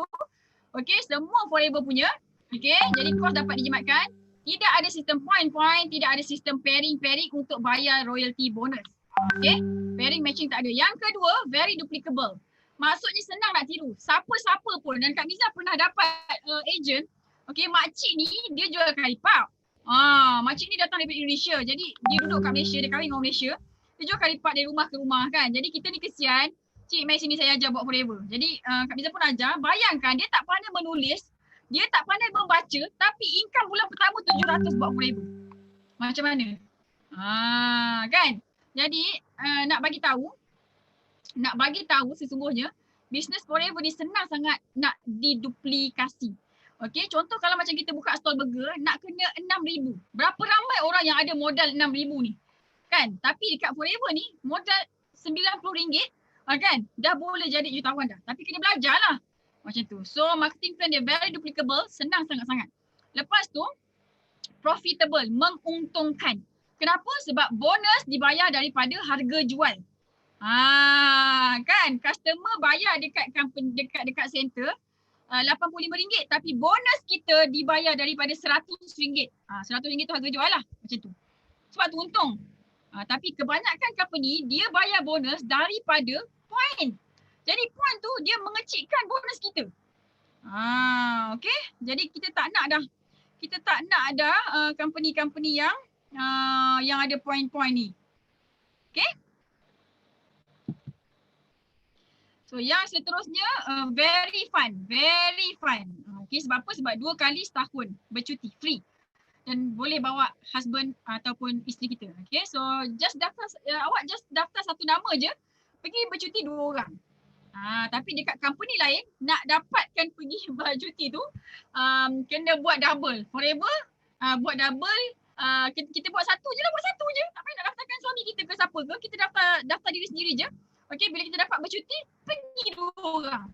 Okay, semua Forever punya. Okay, jadi kos dapat dijimatkan. Tidak ada sistem point-point, tidak ada sistem pairing-pairing untuk bayar royalty bonus. Okay, pairing matching tak ada. Yang kedua, very duplicable. Maksudnya senang nak tiru. Siapa-siapa pun. Dan Kak Miza pernah dapat agent. Okay, makcik ni dia jual curry puff. Makcik ni datang daripada Indonesia. Jadi dia duduk kat Malaysia, dia kahwin dengan Malaysia. Dia jual curry puff dari rumah ke rumah kan. Jadi kita ni kesian. Cik, mari sini saya ajar buat Forever. Jadi Kak Miza pun ajar. Bayangkan dia tak pandai menulis. Dia tak pandai membaca. Tapi income bulan pertama 700 buat Forever. Macam mana? Kan? Jadi nak bagi tahu sesungguhnya bisnes Forever ni senang sangat nak diduplikasi. Okey, contoh kalau macam kita buka stall burger nak kena 6,000. Berapa ramai orang yang ada modal 6,000 ni? Kan? Tapi dekat Forever ni modal RM90 kan? Dah boleh jadi jutawan dah. Tapi kena belajar lah. Macam tu. So marketing plan dia very duplicable, senang sangat-sangat. Lepas tu profitable, menguntungkan. Kenapa? Sebab bonus dibayar daripada harga jual. Kan customer bayar dekat company, dekat center RM85 tapi bonus kita dibayar daripada RM100. RM100 tu harga jual lah, macam tu. Sebab tu untung. Tapi kebanyakan company dia bayar bonus daripada point. Jadi point tu dia mengecilkan bonus kita. Okay. Jadi kita tak nak dah. Kita tak nak ada company-company yang ada point-point ni. Okay. So yang seterusnya very fun. Okay, sebab apa? Sebab 2 kali setahun bercuti free. Dan boleh bawa husband ataupun isteri kita. Okay, so awak just daftar satu nama je, pergi bercuti 2 orang. Tapi dekat company lain nak dapatkan pergi bercuti tu kena buat double. Forever buat double, kita buat satu je. Tak payah nak daftarkan suami kita ke siapa ke, kita daftar diri sendiri je. Okay, bila kita dapat bercuti, pergi 2 orang.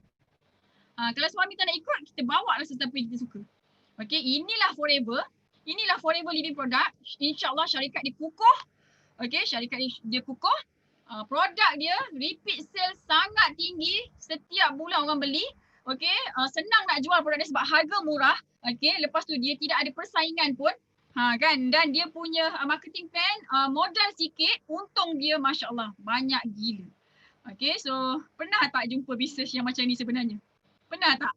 Kalau suami tak nak ikut, kita bawa lah sesiapa yang kita suka. Okay, inilah Forever. Inilah Forever Living Product. InsyaAllah syarikat dia kukuh. Okay, syarikat dia kukuh. Produk dia repeat sale sangat tinggi. Setiap bulan orang beli. Okay, senang nak jual produk dia sebab harga murah. Okay, lepas tu dia tidak ada persaingan pun. Kan, dan dia punya marketing plan modal sikit, untung dia Masya Allah banyak gila. Okay, so pernah tak jumpa bisnes yang macam ni sebenarnya? Pernah tak?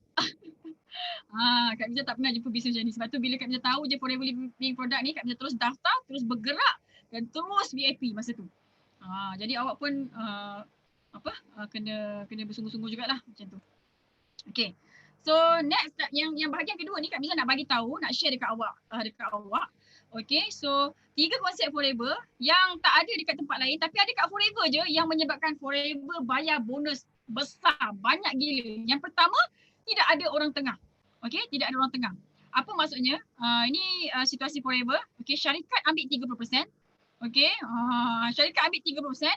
Kak Miza tak pernah jumpa bisnes macam ni. Sebab tu bila Kak Miza tahu je Forever Living Product ni, Kak Miza terus daftar, terus bergerak dan terus VIP masa tu. Jadi awak pun kena bersungguh-sungguh jugalah macam tu. Okay. So next yang bahagian kedua ni Kak Miza nak bagi tahu, nak share dekat awak. Okay, so 3 konsep Forever yang tak ada dekat tempat lain tapi ada kat Forever je yang menyebabkan Forever bayar bonus besar, banyak gila. Yang pertama, tidak ada orang tengah. Okay, tidak ada orang tengah. Apa maksudnya? Ini situasi Forever. Okay, syarikat ambil 30%. Okay, syarikat ambil 30%.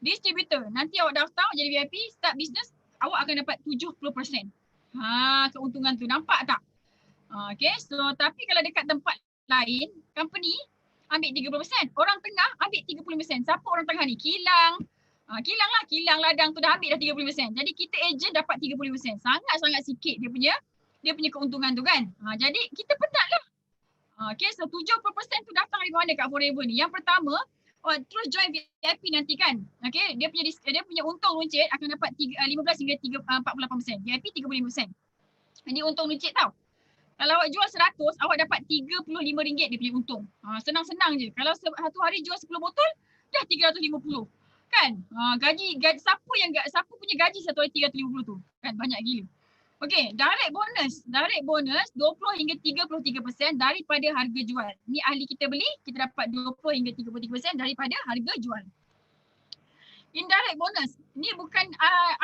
Distributor, nanti awak daftar jadi VIP, start business, awak akan dapat 70%. Keuntungan tu, nampak tak? Okay, so tapi kalau dekat tempat lain, company ambil 30%. Orang tengah ambil 30%. Siapa orang tengah ni? Kilang. Kilang ladang tu dah ambil dah 30%. Jadi kita agent dapat 30%. Sangat-sangat sikit dia punya keuntungan tu kan. Jadi kita penat lah. Okay, so 70% tu datang dari mana kat Forever ni? Yang pertama, terus join VIP nanti kan. Okay, dia punya untung luncit akan dapat 15 hingga 48%. VIP 35%. Ini untung luncit tau. Kalau awak jual 100, awak dapat RM35 dia punya untung. Senang-senang je. Kalau satu hari jual 10 botol, dah 350. Kan? Gaji siapa punya gaji satu hari 350 tu? Kan banyak gila. Okey, direct bonus 20 hingga 33% daripada harga jual. Ni ahli kita beli, kita dapat 20 hingga 33% daripada harga jual. Indirect bonus, ni bukan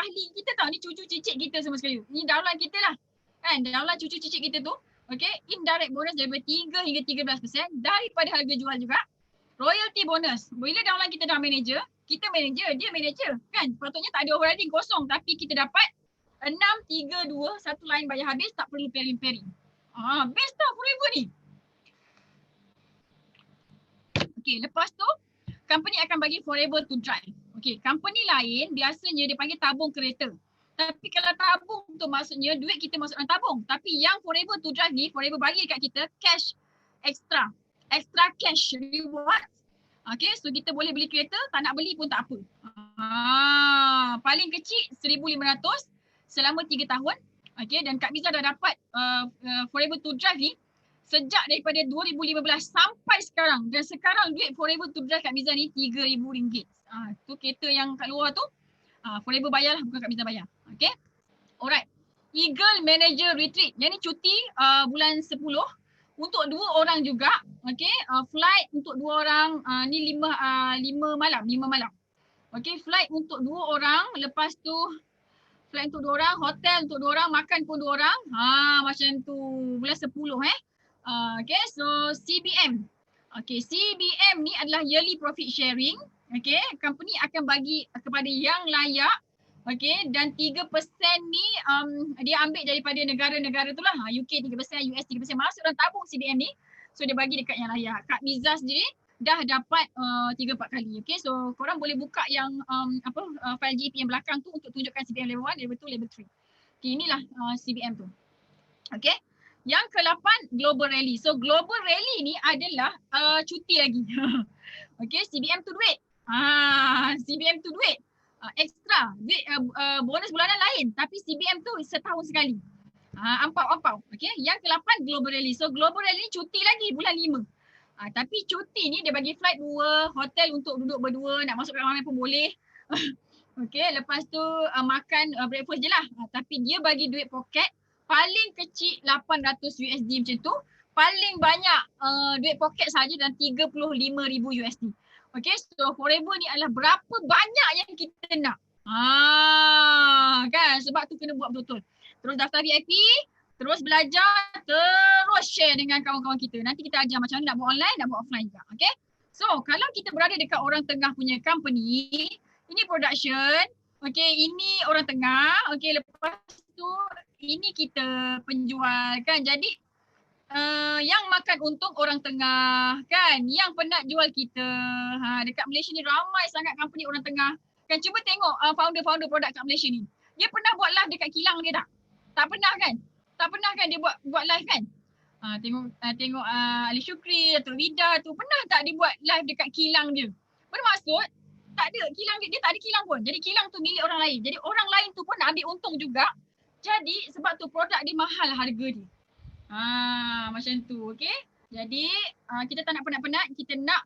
ahli kita tau, ni cucu cicit kita semua sekali. Ni daulat kita lah. Kan, daulat cucu cicit kita tu. Okey, indirect bonus daripada 3 hingga 13% daripada harga jual juga. Royalty bonus, bila daulat kita dah manager, kita manager, dia manager. Kan, patutnya tak ada overriding kosong tapi kita dapat 6, 3, 2, satu line bayar habis, tak perlu pairing. Best tau Forever ni. Okay, lepas tu, company akan bagi Forever to drive. Okay, company lain biasanya dia panggil tabung kereta. Tapi kalau tabung tu maksudnya duit kita masuk dalam tabung. Tapi yang Forever to drive ni, Forever bagi dekat kita cash extra. Extra cash reward. Okay, so kita boleh beli kereta, tak nak beli pun tak apa. Paling kecil 1,500 selama 3 tahun. Okay, dan Kak Miza dah dapat Forever to Drive ni sejak daripada 2015 sampai sekarang. Dan sekarang duit Forever to Drive Kak Miza ni RM3,000. Tu kereta yang kat luar tu Forever bayar lah, bukan Kak Miza bayar. Okay, alright. Eagle Manager Retreat. Yang ni cuti bulan 10 untuk 2 orang juga. Okay, flight untuk 2 orang ni 5 malam. Okay, flight untuk 2 orang. Lepas tu flight untuk 2 orang, hotel untuk 2 orang, makan pun 2 orang. Macam tu. Bulan 10 okay, so CBM. Okay, CBM ni adalah yearly profit sharing. Okay, company akan bagi kepada yang layak. Okay, dan 3% ni dia ambil daripada negara-negara tu lah. UK 3%, US 3%, masuk dalam tabung CBM ni. So dia bagi dekat yang layak. Kak Miza sendiri dah dapat 3-4 kali. Okay, so korang boleh buka yang file GP yang belakang tu untuk tunjukkan CBM level 1, level 2, level 3. Okay, inilah CBM tu. Okay, yang ke-8 Global Rally. So Global Rally ni adalah cuti lagi. Okay, CBM tu duit. CBM tu duit. Extra. Duit bonus bulanan lain. Tapi CBM tu setahun sekali. Ampau. Okay, yang ke-8 Global Rally. So Global Rally ni cuti lagi bulan 5. Tapi cuti ni dia bagi flight 2, hotel untuk duduk berdua, nak masuk ramai pun boleh. Okay, lepas tu makan breakfast je lah. Tapi dia bagi duit poket paling kecil $800 macam tu. Paling banyak duit poket saja dan $35,000. Okay, so Forever ni adalah berapa banyak yang kita nak. Kan, sebab tu kena buat betul-betul. Terus daftar VIP, terus belajar, terus share dengan kawan-kawan kita. Nanti kita ajar macam mana nak buat online, nak buat offline juga. Okay? So, kalau kita berada dekat orang tengah punya company, ini production, okay, ini orang tengah, okay, lepas tu ini kita penjual kan. Jadi, yang makan untung orang tengah kan, yang penat jual kita. Dekat Malaysia ni ramai sangat company orang tengah. Kan cuba tengok founder-founder produk kat Malaysia ni. Dia pernah buat live dekat kilang dia tak? Tak pernah kan? Tak pernah kan dia buat live kan? Tengok Ali Shukri, Datuk Vida tu, pernah tak dia buat live dekat kilang dia? Bermaksud tak ada kilang dia tak ada kilang pun. Jadi kilang tu milik orang lain. Jadi orang lain tu pun nak ambil untung juga. Jadi sebab tu produk dia mahal harga dia. Macam tu, okay? Jadi kita tak nak penat-penat, kita nak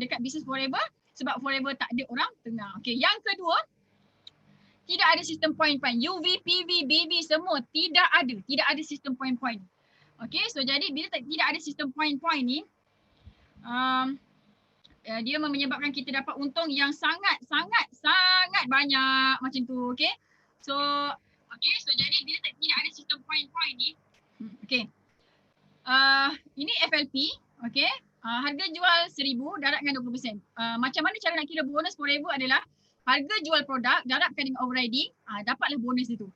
dekat business Forever sebab Forever tak ada orang tengah. Okay, yang kedua, tidak ada sistem point-point. UV, PV, BV semua tidak ada sistem point-point. Okay, so jadi bila tidak ada sistem point-point ni, dia menyebabkan kita dapat untung yang sangat banyak macam tu, okay? So jadi bila tidak ada sistem point-point ni, okay. Ini FLP, okay. Harga jual 1,000, darab dengan 20%. Macam mana cara nak kira bonus Forever adalah harga jual produk, darabkan dengan overriding, dapatlah bonus itu.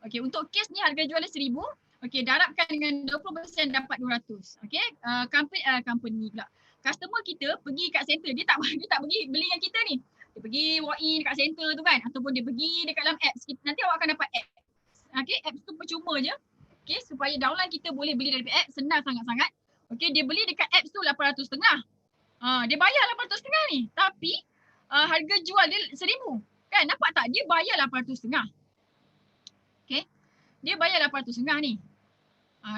Okay, untuk kes ni harga jual 1,000, okay, darabkan dengan 20% dapat 200. Okay, company pula. customer kita pergi kat center, dia tak pergi beli dengan kita ni. Dia pergi walk in dekat center tu kan, ataupun dia pergi dekat dalam apps. Nanti awak akan dapat apps. Okay, apps tu percuma je. Okay, supaya downline kita boleh beli dari apps, senang sangat-sangat. Okay, dia beli dekat apps tu 800.5. Dia bayar 800.5 ni. Tapi harga jual dia 1,000. Kan, nampak tak? Dia bayar 800.5. Okay, dia bayar 800.5 ni.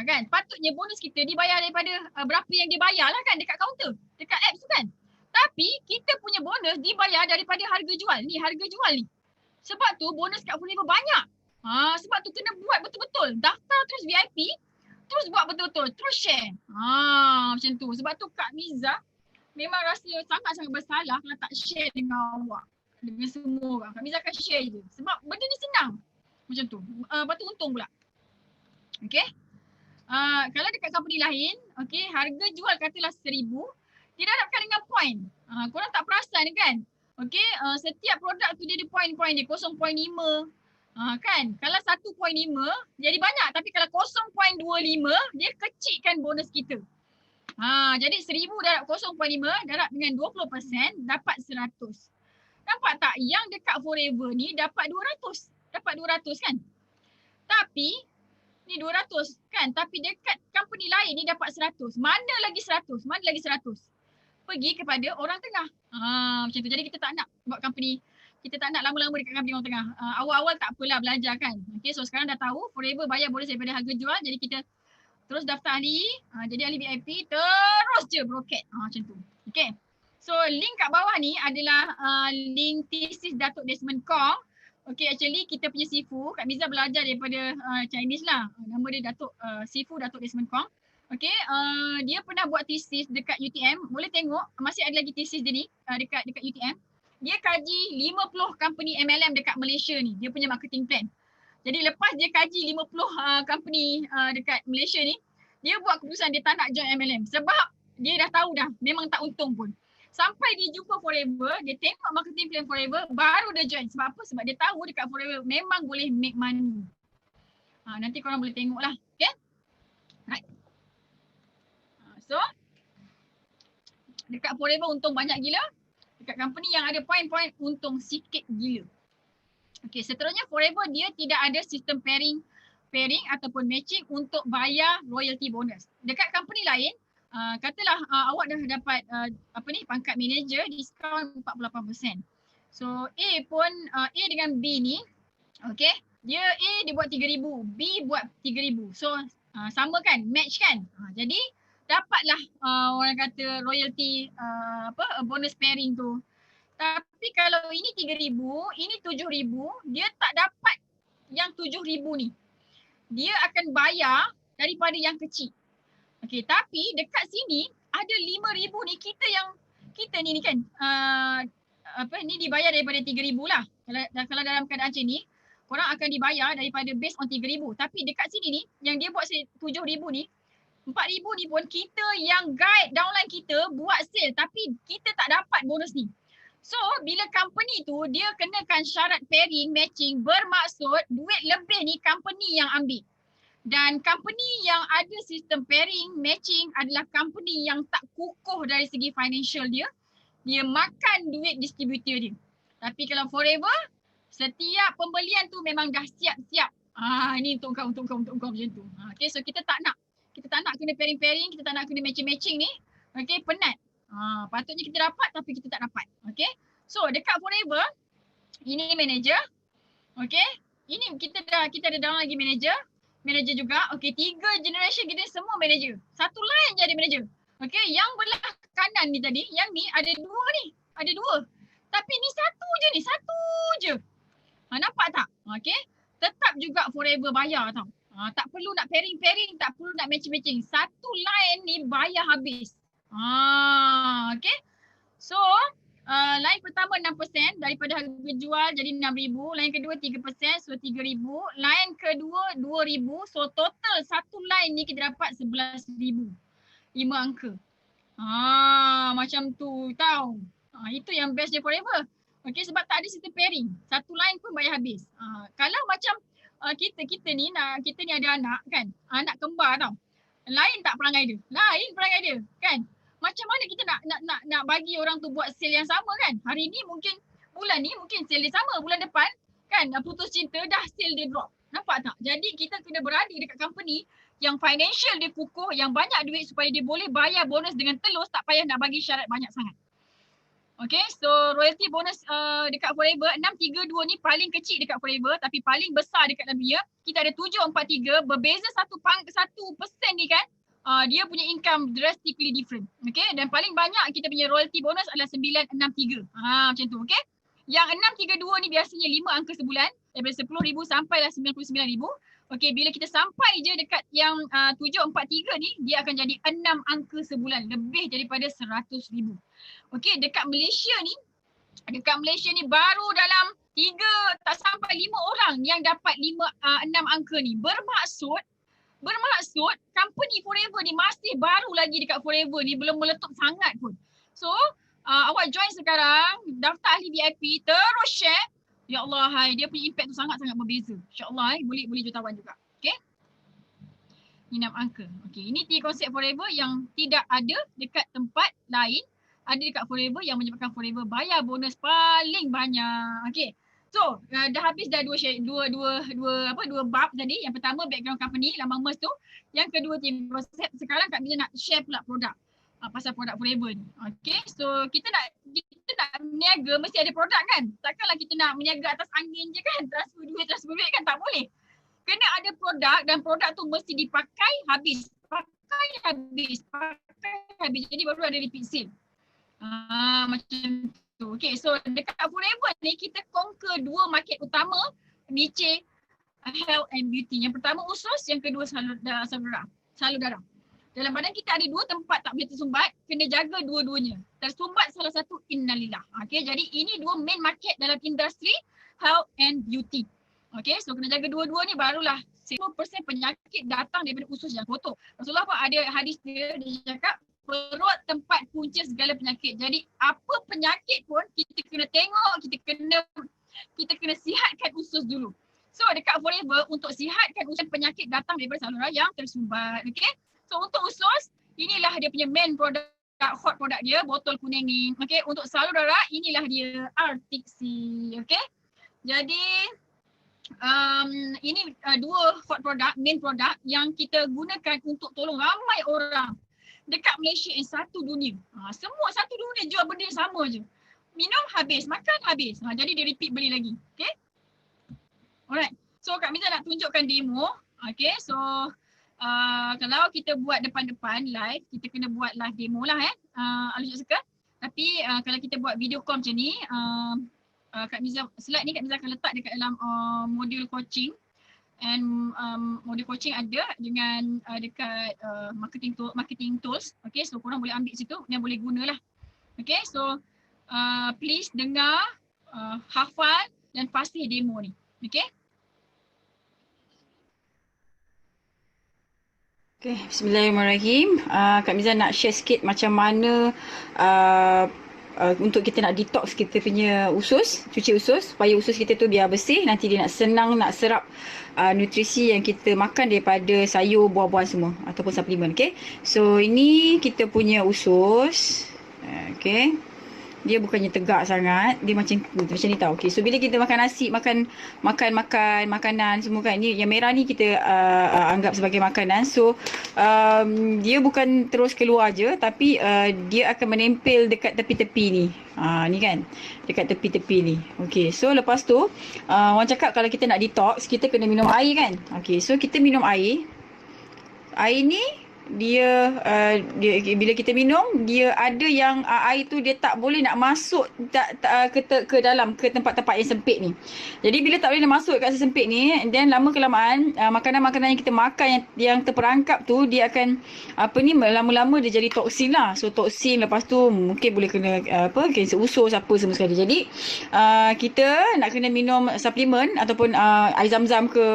Kan, patutnya bonus kita dibayar daripada berapa yang dia bayar lah kan dekat kaunter, dekat apps tu kan. Tapi kita punya bonus dibayar daripada harga jual. Ni harga jual ni. Sebab tu bonus kat Forever banyak. Sebab tu kena buat betul-betul. Daftar terus VIP, terus buat betul-betul, terus share. Macam tu. Sebab tu Kak Miza memang rasa sangat-sangat bersalah kalau tak share dengan awak. Dengan semua orang. Kak Miza akan share je. Sebab benda ni senang. Macam tu. Lepas tu untung pula. Okay. Kalau dekat company lain, okay, harga jual katalah 1,000, dia darabkan dengan point. Korang tak perasan kan? Okay, setiap produk tu dia ada point-point dia, 0.5. Kan? Kalau 1.5 jadi banyak, tapi kalau 0.25 dia kecilkan bonus kita. Jadi 1,000 darab 0.5 darab dengan 20% dapat 100. Nampak tak? Yang dekat Forever ni dapat 200. Dapat 200 kan? Tapi ni 200 kan, tapi dekat company lain ni dapat 100. Mana lagi 100? Mana lagi 100? Pergi kepada orang tengah. Macam tu. Jadi kita tak nak buat company, kita tak nak lama-lama dekat company orang tengah. Awal-awal tak apalah belajar kan. Okay, so sekarang dah tahu Forever bayar bonus daripada harga jual, jadi kita terus daftar ahli, jadi ahli VIP, terus je broket. Macam tu. Okay. So link kat bawah ni adalah link thesis Datuk Desmond Kong. Okay, actually kita punya Sifu, Kak Miza belajar daripada Chinese lah. Nama dia Datuk Sifu Datuk Desmond Kong. Okay, dia pernah buat thesis dekat UTM. Boleh tengok, masih ada lagi thesis dia ni dekat UTM. Dia kaji 50 company MLM dekat Malaysia ni. Dia punya marketing plan. Jadi lepas dia kaji 50 company dekat Malaysia ni, dia buat keputusan dia tak nak join MLM. Sebab dia dah tahu dah, memang tak untung pun. Sampai dia jumpa Forever, dia tengok marketing plan Forever, baru dia join. Sebab apa? Sebab dia tahu dekat Forever memang boleh make money. Nanti korang boleh tengok lah. Okay? Right. So, dekat Forever untung banyak gila. Dekat company yang ada point-point untung sikit gila. Okay, seterusnya Forever dia tidak ada sistem pairing ataupun matching untuk bayar royalty bonus. Dekat company lain, katalah awak dah dapat pangkat manager, diskaun 48%. So A pun, A dengan B ni, okay, dia A dia buat 3,000, B buat 3,000. So sama kan, match kan. Jadi dapatlah orang kata royalty bonus pairing tu. Tapi kalau ini 3,000, ini 7,000, dia tak dapat yang 7,000 ni. Dia akan bayar daripada yang kecil. Okey, tapi dekat sini ada 5,000 ni kita ni kan ni dibayar daripada 3,000 lah. Kalau dalam keadaan macam ni, korang akan dibayar daripada based on 3,000. Tapi dekat sini ni yang dia buat 7,000 ni, 4,000 ni pun kita yang guide downline kita buat sale, tapi kita tak dapat bonus ni. So bila company tu dia kenakan syarat pairing, matching, bermaksud duit lebih ni company yang ambil. Dan company yang ada sistem pairing, matching adalah company yang tak kukuh dari segi financial dia. Dia makan duit distributor dia. Tapi kalau Forever, setiap pembelian tu memang dah siap-siap. Ini untuk kau macam tu. Okay, so kita tak nak kena pairing-pairing, kita tak nak kena matching-matching ni. Okay, penat. Patutnya kita dapat tapi kita tak dapat. Okay. So dekat Forever, ini manager. Okay. Ini kita ada down lagi manager. Manager juga. Okay, 3 generation kita semua manager. Satu line je ada manager. Okay, yang belah kanan ni tadi, yang ni ada 2 ni. Ada 2. Tapi ni satu je. Nampak tak? Okay. Tetap juga Forever bayar tau. Tak perlu nak pairing-pairing, tak perlu nak matching-matching. Satu line ni bayar habis. Okay. So, line pertama 6% daripada harga jual jadi 6,000. Line kedua 3%, so 3,000. Line kedua 2,000. So, total satu line ni kita dapat 11,000. 5 angka. Macam tu tau. Itu yang bestnya Forever. Okay, sebab tak ada sistem pairing. Satu line pun bayar habis. Kalau macam kita ni ada anak kan. Anak kembar tau. Lain tak perangai dia? Lain perangai dia kan. Macam mana kita nak bagi orang tu buat sale yang sama kan? Hari ni mungkin bulan ni mungkin sale dia sama, bulan depan kan putus cinta dah sale dia drop. Nampak tak? Jadi kita kena berada dekat company yang financial dia kukuh, yang banyak duit supaya dia boleh bayar bonus dengan telus, tak payah nak bagi syarat banyak sangat. Okay, so royalty bonus dekat Forever 632 ni paling kecil dekat Forever tapi paling besar dekat dalam dunia. Kita ada 743, berbeza 1% ni kan. Dia punya income drastically different. Okay, dan paling banyak kita punya royalty bonus adalah 963. Macam tu, okay. Yang 632 ni biasanya 5 angka sebulan, daripada 10,000 sampailah 99,000. Okay, bila kita sampai je dekat yang 743 ni, dia akan jadi 6 angka sebulan, lebih daripada 100,000. Okay, dekat Malaysia ni baru dalam 3 tak sampai 5 orang yang dapat 6 angka ni. Bermaksud company Forever ni masih baru lagi dekat Forever ni, belum meletup sangat pun. So, awak join sekarang, daftar ahli VIP, terus share. Ya Allah, hai, dia punya impact tu sangat-sangat berbeza. InsyaAllah, boleh jutawan juga. Okay. Ini 6 angka. Okay, ini 3 konsep Forever yang tidak ada dekat tempat lain. Ada dekat Forever yang menyebabkan Forever bayar bonus paling banyak. Okay. So, dah habis dah dua bab tadi. Yang pertama background company, lambang MERS tu. Yang kedua team konsep. Sekarang Kak Miza nak share pula produk. Pasal produk Forever ni. Okay, so kita nak meniaga mesti ada produk kan. Takkanlah kita nak meniaga atas angin je kan. Transfer duit kan, tak boleh. Kena ada produk dan produk tu mesti dipakai habis. Pakai habis. Jadi baru ada repeat sale. Macam tu. Okay, so dekat Forever ni kita conquer 2 market utama niche health and beauty. Yang pertama usus, yang kedua salur darah. Dalam badan kita ada 2 tempat tak boleh tersumbat, kena jaga dua-duanya. Tersumbat salah satu, innalillah. Okay, jadi ini 2 main market dalam industri health and beauty. Okay, so kena jaga dua-dua ni barulah 10% penyakit datang daripada usus yang kotor. Rasulullah pun ada hadis dia cakap, perut tempat punca segala penyakit. Jadi apa penyakit pun kita kena tengok, kita kena sihatkan usus dulu. So dekat Forever untuk sihatkan usus penyakit datang daripada saluran yang tersumbat. Okay. So untuk usus, inilah dia punya main produk, hot produk dia, botol kuning ni. Okay, untuk salur darah, inilah dia Arctic Sea. Okay, jadi ini 2 hot produk, main produk yang kita gunakan untuk tolong ramai orang dekat Malaysia dan satu dunia. Semua satu dunia jual benda yang sama je. Minum habis, makan habis. Jadi dia repeat beli lagi. Okay, alright. So Kak Miza nak tunjukkan demo. Okay, so kalau kita buat depan-depan live, kita kena buat live demo lah Alu suka. Tapi kalau kita buat video call macam ni, Kak Miza, slide ni Kak Miza akan letak dekat dalam modul coaching. And modul coaching ada dengan dekat marketing tools. Okay, so korang boleh ambil situ dan boleh gunalah. Okay, so please dengar, hafal dan fasih demo ni. Okay. Okay, bismillahirrahmanirrahim. Kak Miza nak share sikit macam mana untuk kita nak detox kita punya usus, cuci usus supaya usus kita tu biar bersih, nanti dia nak senang nak serap nutrisi yang kita makan daripada sayur, buah-buahan semua ataupun suplemen. Okay, so ini kita punya usus. Okay, dia bukannya tegak sangat, dia macam ni tau. Okay, so bila kita makan nasi, makan makanan semua kan, ni yang merah ni kita anggap sebagai makanan. So dia bukan terus keluar je, tapi dia akan menempel dekat tepi-tepi ni. Ni kan, dekat tepi-tepi ni. Okay, so lepas tu orang cakap kalau kita nak detox, kita kena minum air kan. Okay, so kita minum air. Air ni dia bila kita minum, dia ada yang air tu dia tak boleh nak masuk ke dalam, ke tempat-tempat yang sempit ni. Jadi bila tak boleh nak masuk kat sempit ni, dan lama kelamaan makanan-makanan yang kita makan yang terperangkap tu, dia akan lama-lama dia jadi toksin lah. So toksin, lepas tu mungkin boleh kena kanser usus apa semua sekali. Jadi kita nak kena minum suplemen ataupun air zam-zam ke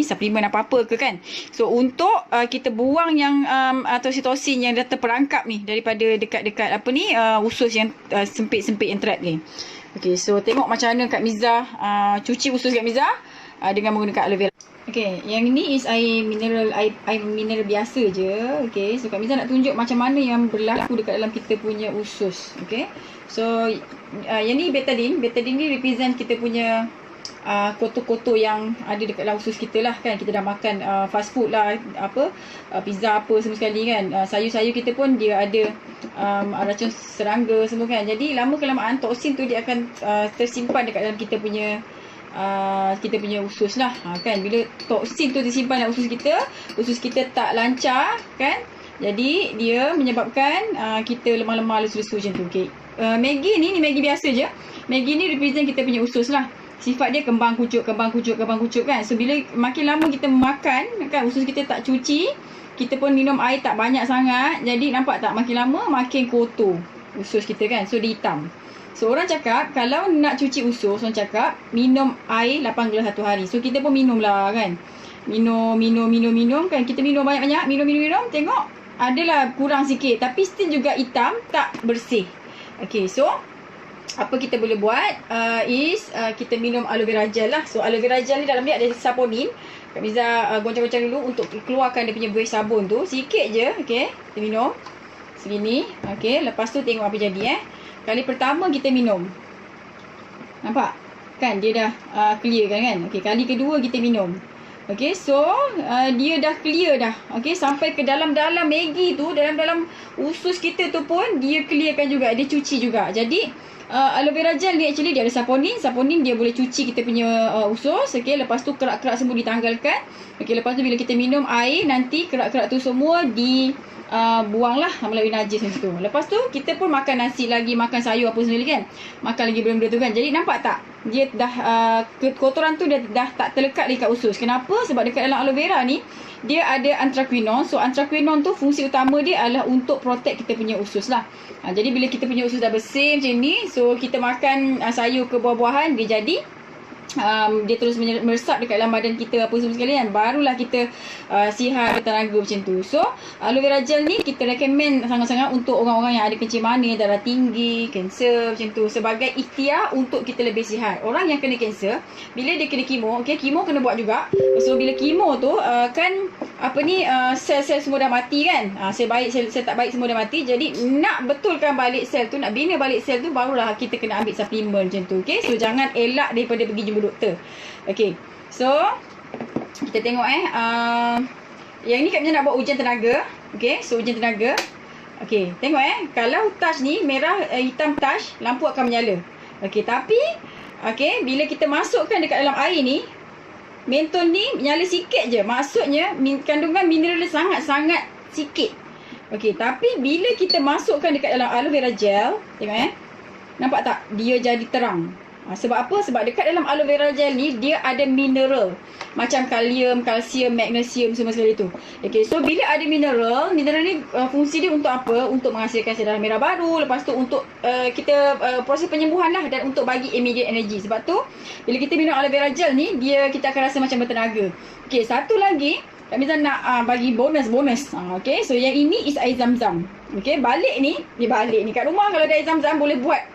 suplemen apa-apa ke kan. So untuk kita buang yang atau sitosin yang dah terperangkap ni daripada dekat usus yang sempit-sempit yang trap ni. Okay, so tengok macam mana Kak Miza cuci usus Kak Miza dengan menggunakan aloe vera. Okay, yang ni is air mineral biasa je. Okay, so Kak Miza nak tunjuk macam mana yang berlaku dekat dalam kita punya usus. Okay, so yang ni betadine. Betadine ni represent kita punya kotor-kotor yang ada dekat dalam usus kita lah kan. Kita dah makan fast food lah, pizza apa semua sekali kan. Sayur-sayur kita pun dia ada racun serangga semua kan. Jadi lama kelamaan toksin tu dia akan tersimpan dekat dalam kita punya usus lah kan. Bila toksin tu disimpan dalam usus kita tak lancar kan, jadi dia menyebabkan kita lemah-lemah, lesu-lesu macam tu. Okay. Maggi ni Maggi biasa je. Maggi ni represent kita punya usus lah. Sifat dia kembang kucuk kan. So bila makin lama kita makan kan, usus kita tak cuci, kita pun minum air tak banyak sangat, jadi nampak tak makin lama makin kotor usus kita kan. So dia hitam. So orang cakap kalau nak cuci usus, orang cakap minum air 8 gelas satu hari. So kita pun minum lah kan. Minum kan. Kita minum banyak-banyak, minum. Tengok adalah kurang sikit, tapi still juga hitam, tak bersih. Okay, so apa kita boleh buat kita minum aloe vera gel lah. So aloe vera gel ni dalam dia ada saponin. Kak Miza goncang-goncang dulu untuk keluarkan dia punya buih sabun tu. Sikit je, okay. Kita minum segini, okay. Lepas tu tengok apa jadi Kali pertama kita minum, nampak kan dia dah clear kan. Okay, kali kedua kita minum. Okay, so dia dah clear dah. Okay, sampai ke dalam-dalam Maggi tu, dalam-dalam usus kita tu pun dia clearkan juga, dia cuci juga. Jadi aloe vera gel ni actually dia ada saponin. Saponin dia boleh cuci kita punya usus. Okay, lepas tu kerak-kerak semua ditanggalkan. Okay, lepas tu bila kita minum air, nanti kerak-kerak tu semua buanglah melalui najis macam tu. Lepas tu kita pun makan nasi lagi, makan sayur apa semua kan. Makan lagi benda-benda tu kan. Jadi nampak tak? Dia dah kotoran tu dah tak terlekat lagi kat usus. Kenapa? Sebab dekat dalam aloe vera ni dia ada anthraquinone. So anthraquinone tu fungsi utama dia adalah untuk protect kita punya usus lah. Jadi bila kita punya usus dah bersih macam ni, so kita makan sayur ke buah-buahan, dia jadi dia terus meresap dekat dalam badan kita apa semua sekali kan. Barulah kita sihat, tenaga macam tu. So aloe vera gel ni kita recommend sangat-sangat untuk orang-orang yang ada kencing manis, darah tinggi, kanser macam tu, sebagai ikhtiar untuk kita lebih sihat. Orang yang kena kanser, bila dia kena kemo, okay, kemo kena buat juga. So bila kemo tu kan sel-sel semua dah mati kan. Sel baik, sel tak baik semua dah mati. Jadi nak betulkan balik sel tu, nak bina balik sel tu, barulah kita kena ambil suplemen macam tu. Okay, so jangan elak daripada pergi jumpa doktor. Okay, so kita tengok yang ni Kak Miza nak buat ujian tenaga. Okay, so ujian tenaga. Okay, tengok kalau touch ni merah, hitam touch, lampu akan menyala. Okay, tapi okay, bila kita masukkan dekat dalam air ni, mentol ni nyala sikit je. Maksudnya kandungan mineral dia sangat-sangat sikit. Okay, tapi bila kita masukkan dekat dalam aloe vera gel, tengok nampak tak? Dia jadi terang. Sebab apa? Sebab dekat dalam aloe vera gel ni dia ada mineral macam kalium, kalsium, magnesium semua sekali tu. Okay, so bila ada mineral ni fungsi dia untuk apa? Untuk menghasilkan sel darah merah baru. Lepas tu untuk kita proses penyembuhan lah, dan untuk bagi immediate energy. Sebab tu bila kita minum aloe vera gel ni, kita akan rasa macam bertenaga. Okay, satu lagi Kak Miza nak bagi bonus. Okay, so yang ini is air zam-zam. Okay, balik ni kat rumah kalau ada air zam-zam boleh buat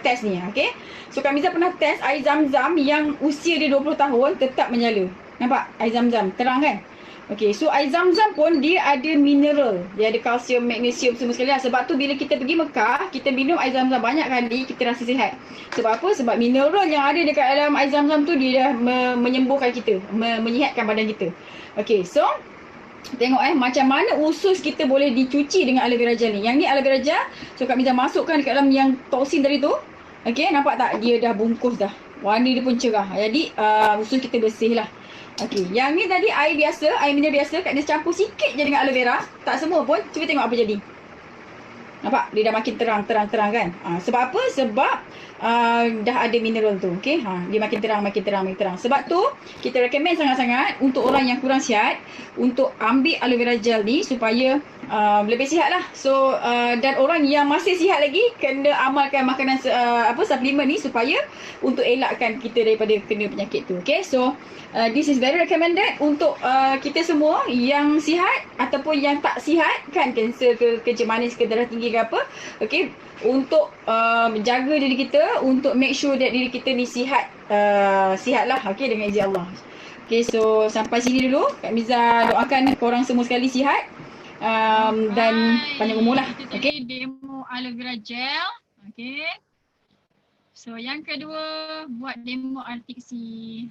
test ni. Okay, so Kak Miza pernah test air zam-zam yang usia dia 20 tahun tetap menyala. Nampak air zam-zam terang kan? Okay, so air zam-zam pun dia ada mineral, dia ada kalsium, magnesium semua sekali lah. Sebab tu bila kita pergi Mekah, kita minum air zam-zam banyak kali, kita rasa sihat. Sebab apa? Sebab mineral yang ada dekat dalam air zam-zam tu dia dah menyembuhkan kita, menyihatkan badan kita. Okay, so tengok macam mana usus kita boleh dicuci dengan aloe vera gel ni. Yang ni aloe vera gel, so Kak Miza masukkan dekat dalam yang toksin tadi tu. Okay, nampak tak? Dia dah bungkus dah. Warna dia pun cerah. Jadi usus kita bersih lah. Okay, yang ni tadi air biasa, air mineral biasa. Kak Miza campur sikit je dengan aloe vera. Tak semua pun. Cuba tengok apa jadi. Nampak? Dia dah makin terang kan? Sebab apa? Sebab dah ada mineral tu. Okay? Dia makin terang. Sebab tu kita recommend sangat-sangat untuk orang yang kurang sihat untuk ambil aloe vera gel ni supaya lebih sihat lah. So dan orang yang masih sihat lagi kena amalkan makanan suplemen ni supaya untuk elakkan kita daripada kena penyakit tu. Okay? So this is very recommended untuk kita semua yang sihat ataupun yang tak sihat kan, kanser ke, kencing manis ke, darah tinggi ke apa. Okay, untuk menjaga diri kita, untuk make sure that diri kita ni sihat lah. Okay, dengan izin Allah. Okay, so sampai sini dulu. Kak Miza doakan korang semua sekali sihat. Dan panjang umur lah. Itu Okay. tadi demo aloe vera gel. Okay. So yang kedua buat demo artiksi.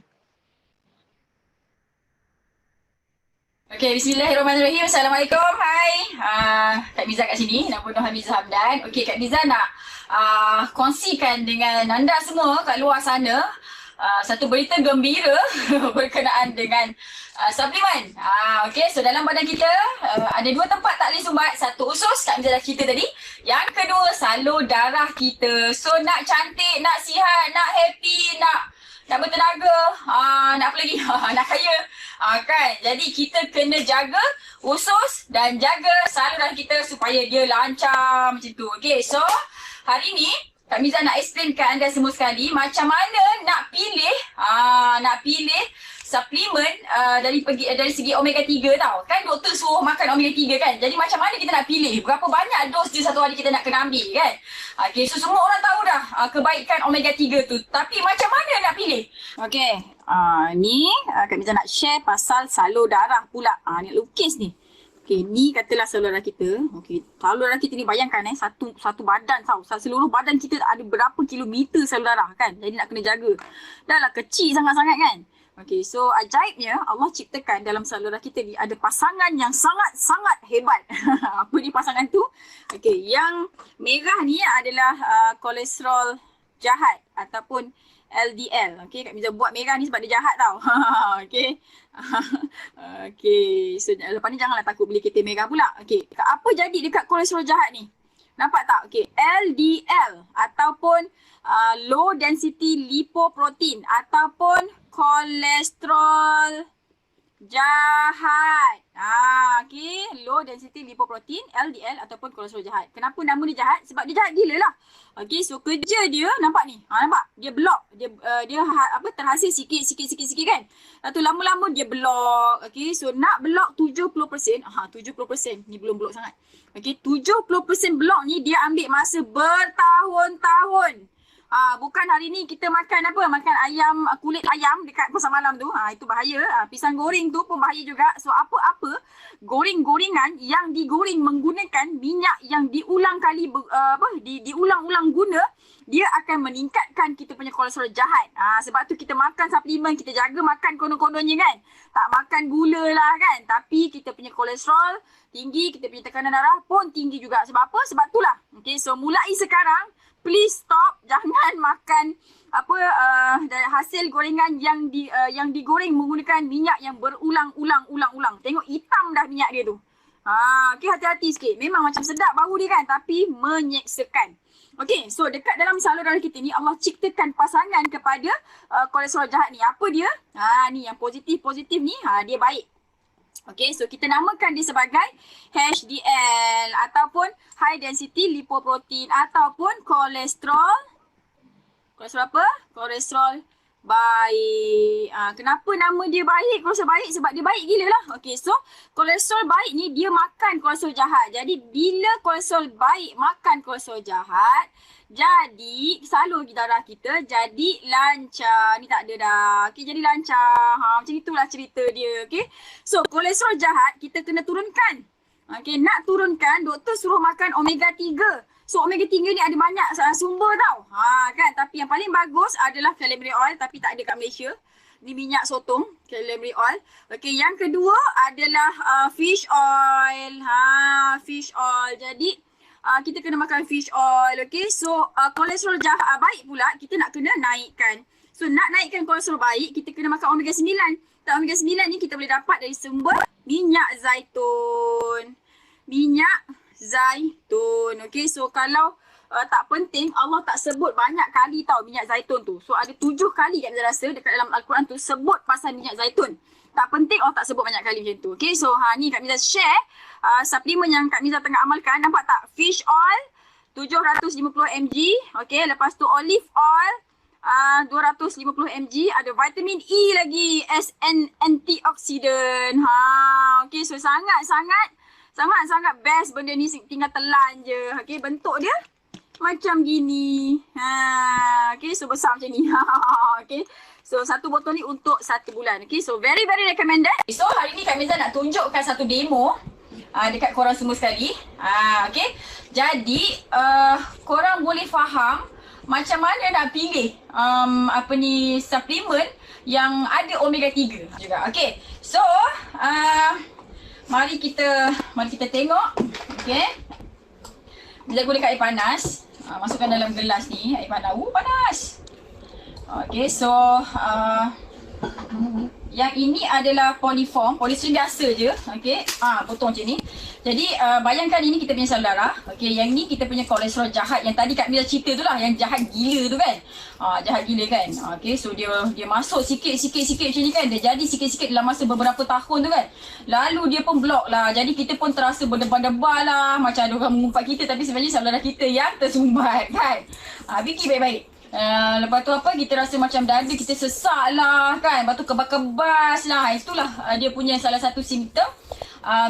Okay, bismillahirrahmanirrahim. Assalamualaikum. Hai. Kak Miza kat sini. Nama Nur Hamiza Hamdan. Okay, Kak Miza nak kongsikan dengan anda semua kat luar sana satu berita gembira berkenaan dengan suplemen. Okay, so dalam badan kita ada dua tempat tak boleh sumbat. Satu usus, Kak Miza dah cerita tadi. Yang kedua, salur darah kita. So nak cantik, nak sihat, nak happy, nak bertenaga, nak apa lagi? Nak kaya. Kan? Jadi kita kena jaga usus dan jaga salur darah kita supaya dia lancar macam tu. Okay, so hari ni Kak Miza nak explain kat anda semua sekali macam mana nak pilih suplemen dari segi omega 3 tau. Kan doktor suruh makan omega 3 kan. Jadi macam mana kita nak pilih? Berapa banyak dos di satu hari kita nak kena ambil kan? Okay, so semua orang tahu dah kebaikan omega 3 tu. Tapi macam mana nak pilih? Okay, ni Kak Miza nak share pasal salur darah pula. Ni lukis ni. Okay, ni katalah salur darah kita. Okay, salur darah kita ni bayangkan satu badan tau. Seluruh badan kita ada berapa kilometer salur darah kan. Jadi nak kena jaga. Dah lah kecil sangat-sangat kan. Okay, so ajaibnya Allah ciptakan dalam salur darah kita ni ada pasangan yang sangat-sangat hebat. Apa ni pasangan tu? Okay, yang merah ni adalah kolesterol jahat ataupun LDL. Okay, Kak Miza buat merah ni sebab dia jahat tau. Okay. Okay, so lepas ni janganlah takut beli kereta merah pula. Okay, apa jadi dekat kolesterol jahat ni? Nampak tak? Okay, LDL ataupun low density lipoprotein ataupun kolesterol jahat. Okay, low density lipoprotein, LDL ataupun kolesterol jahat. Kenapa nama dia jahat? Sebab dia jahat gila lah. Okay, so kerja dia nampak ni. Nampak? Dia block. Dia terhasil sikit kan. Lepas tu lama-lama dia block. Okay, so nak block 70%. 70%. Ni belum block sangat. Okay, 70% block ni dia ambil masa bertahun-tahun. Bukan hari ni kita makan makan ayam, kulit ayam dekat pasar malam tu. Itu bahaya. Pisang goreng tu pun bahaya juga. So apa-apa goreng-gorengan yang digoreng menggunakan minyak yang diulang kali diulang-ulang guna, dia akan meningkatkan kita punya kolesterol jahat. Sebab tu kita makan suplemen, kita jaga makan konon-kononnya kan. Tak makan gula lah kan. Tapi kita punya kolesterol tinggi, kita punya tekanan darah pun tinggi juga. Sebab apa? Sebab itulah. Okay, so mulai sekarang please stop, jangan makan hasil gorengan yang digoreng menggunakan minyak yang berulang-ulang. Tengok hitam dah minyak dia tu. Okay, hati-hati sikit. Memang macam sedap bau dia kan, tapi menyeksakan. Okay, so dekat dalam salur darah kita ni Allah ciptakan pasangan kepada kolesterol jahat ni. Apa dia? Ni yang positif ni, dia baik. Okay, so kita namakan dia sebagai HDL ataupun high density lipoprotein ataupun kolesterol apa? Kolesterol baik. Kenapa nama dia baik? Kolesterol baik sebab dia baik gila lah. Okay, so kolesterol baik ni dia makan kolesterol jahat. Jadi bila kolesterol baik makan kolesterol jahat, jadi salur darah kita jadi lancar. Ni tak ada dah. Okay, jadi lancar. Macam itulah cerita dia. Okay, so kolesterol jahat kita kena turunkan. Okay, nak turunkan doktor suruh makan omega 3. So omega 3 ni ada banyak sumber tau. Kan, tapi yang paling bagus adalah calamari oil, tapi tak ada kat Malaysia. Ni minyak sotong, calamari oil. Okay, yang kedua adalah fish oil. Fish oil. Jadi kita kena makan fish oil. Okay, so kolesterol jahat baik pula kita nak kena naikkan. So nak naikkan kolesterol baik, kita kena makan omega 9. Dan omega 9 ni kita boleh dapat dari sumber minyak zaitun. Minyak zaitun. Okay, so kalau tak penting, Allah tak sebut banyak kali tau minyak zaitun tu. So ada 7 kali Kak Miza rasa dekat dalam Al-Quran tu sebut pasal minyak zaitun. Tak penting, Allah tak sebut banyak kali macam tu. Okay, so ni Kak Miza share suplemen yang Kak Miza tengah amalkan. Nampak tak? Fish oil 750 mg. Okay, lepas tu olive oil 250 mg. Ada vitamin E lagi, SN antioxidant. Okay, so sangat best benda ni, tinggal telan je. Okay, bentuk dia macam gini. Okay, so besar macam ni. Okay, So satu botol ni untuk 1 bulan. Okay, so very recommended. So hari ni Kak Miza nak tunjukkan satu demo dekat korang semua sekali. Okay, jadi korang boleh faham macam mana nak pilih suplemen yang ada omega 3 juga. Okay, so mari kita tengok. Okay, Bila guna air panas, masukkan dalam gelas ni air panas. Panas. Okay, so yang ini adalah poliform, polistiren biasa je. Okay, potong macam ni. Jadi bayangkan ini kita punya salur darah. Okay, yang ni kita punya kolesterol jahat yang tadi Kak Mira cerita tu lah, yang jahat gila tu kan. Jahat gila kan. Okay, so dia masuk sikit macam ni kan. Dia jadi sikit-sikit dalam masa beberapa tahun tu kan. Lalu dia pun block lah. Jadi kita pun terasa berdebar-debar lah. Macam ada orang mengumpat kita, tapi sebenarnya salur darah kita yang tersumbat kan. Fikir baik-baik. Lepas tu kita rasa macam dada kita sesak lah kan. Lepas tu kebas-kebas lah. Itulah dia punya salah satu simptom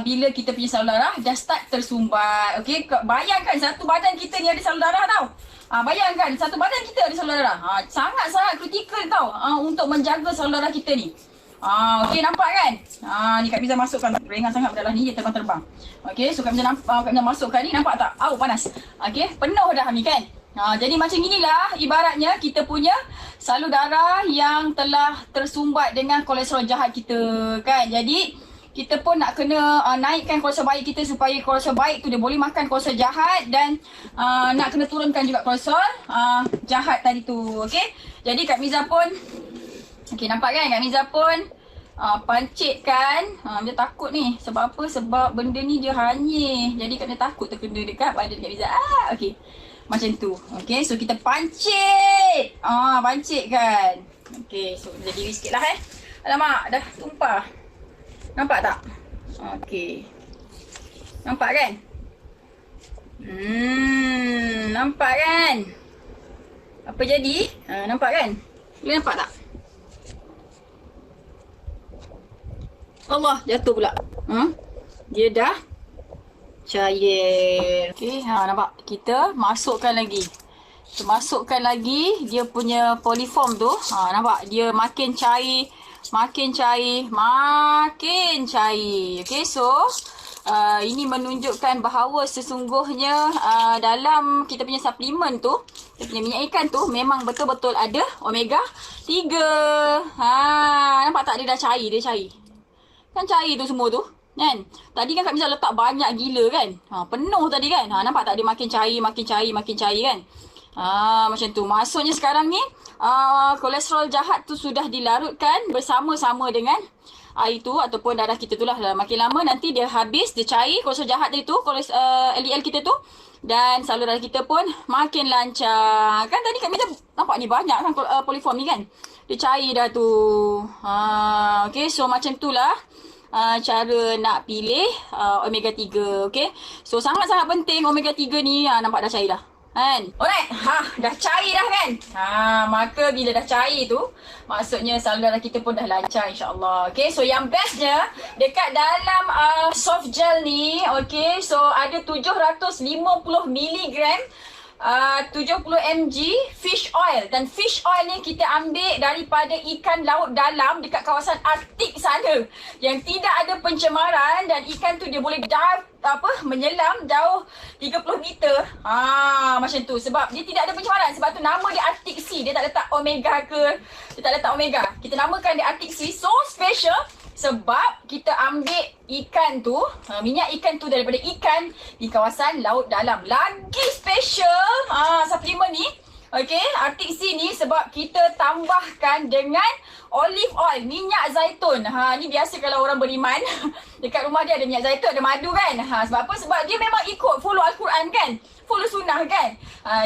bila kita punya salur darah dah start tersumbat. Okay, bayangkan satu badan kita ni ada salur darah tau. Bayangkan satu badan kita ada salur darah. Sangat-sangat kritikal tau untuk menjaga salur darah kita ni. Okay, nampak kan? Ni Kak Miza masukkan. Ringan sangat dalam ni, dia terbang-terbang. Okay, so Kak Miza masukkan ni, nampak tak? Panas. Okay, penuh dah ni kan? Jadi macam inilah ibaratnya kita punya salur darah yang telah tersumbat dengan kolesterol jahat kita kan. Jadi kita pun nak kena naikkan kolesterol baik kita supaya kolesterol baik tu dia boleh makan kolesterol jahat, dan nak kena turunkan juga kolesterol jahat tadi tu. Okey. Jadi Kak Miza pun nampak kan, Kak Miza pun pancit kan. Dia takut ni. Sebab apa? Sebab benda ni dia hanyir. Jadi Kak Miza takut terkena dekat badan Kak Miza. Okey. Macam tu. Okay, so kita pancit. Pancit kan. Okay, so jadi diri sikit lah Alamak, dah tumpah. Nampak tak? Okay. Nampak kan? Nampak kan? Apa jadi? Nampak kan? Boleh nampak tak? Allah, jatuh pula. Dia dah cair. Okay, nampak? Kita masukkan lagi. Dia punya poliform tu. Nampak? Dia makin cair. Okay, so ini menunjukkan bahawa sesungguhnya dalam kita punya suplemen tu, kita punya minyak ikan tu memang betul-betul ada omega 3. Nampak tak? Dia dah cair. Kan cair tu semua tu. Kan? Tadi kan Kak Miza letak banyak gila kan. Penuh tadi kan. Nampak tak, dia makin cair kan. Macam tu. Maksudnya sekarang ni kolesterol jahat tu sudah dilarutkan bersama-sama dengan air tu ataupun darah kita tu lah. Makin lama nanti dia habis, dia cair kolesterol jahat tadi tu, LDL kita tu, dan salur darah kita pun makin lancar. Kan tadi Kak Miza nampak ni banyak kan poliform ni kan. Dia cair dah tu. Okay, so macam tu lah cara nak pilih omega 3. Okay, so sangat-sangat penting omega 3 ni. Nampak dah cair dah kan. Alright, dah cair dah kan. Maka bila dah cair tu, maksudnya salur darah kita pun dah lancar, insyaAllah. Okay, so yang bestnya dekat dalam soft gel ni, okay, so ada 750 mg 70 mg fish oil. Dan fish oil ni kita ambil daripada ikan laut dalam dekat kawasan Arktik sana, yang tidak ada pencemaran, dan ikan tu dia boleh menyelam jauh 30 meter. Macam tu. Sebab dia tidak ada pencemaran. Sebab tu nama dia Arctic Sea. Dia tak letak omega ke. Dia tak letak omega. Kita namakan dia Arctic Sea. So special sebab kita ambil ikan tu, minyak ikan tu daripada ikan di kawasan laut dalam. Lagi special suplemen ni. Okay, Arctic Sea ni sebab kita tambahkan dengan olive oil, minyak zaitun. Ni biasa kalau orang beriman dekat rumah dia ada minyak zaitun, ada madu kan. Sebab apa? Sebab dia memang ikut follow Al-Quran kan, follow sunnah kan.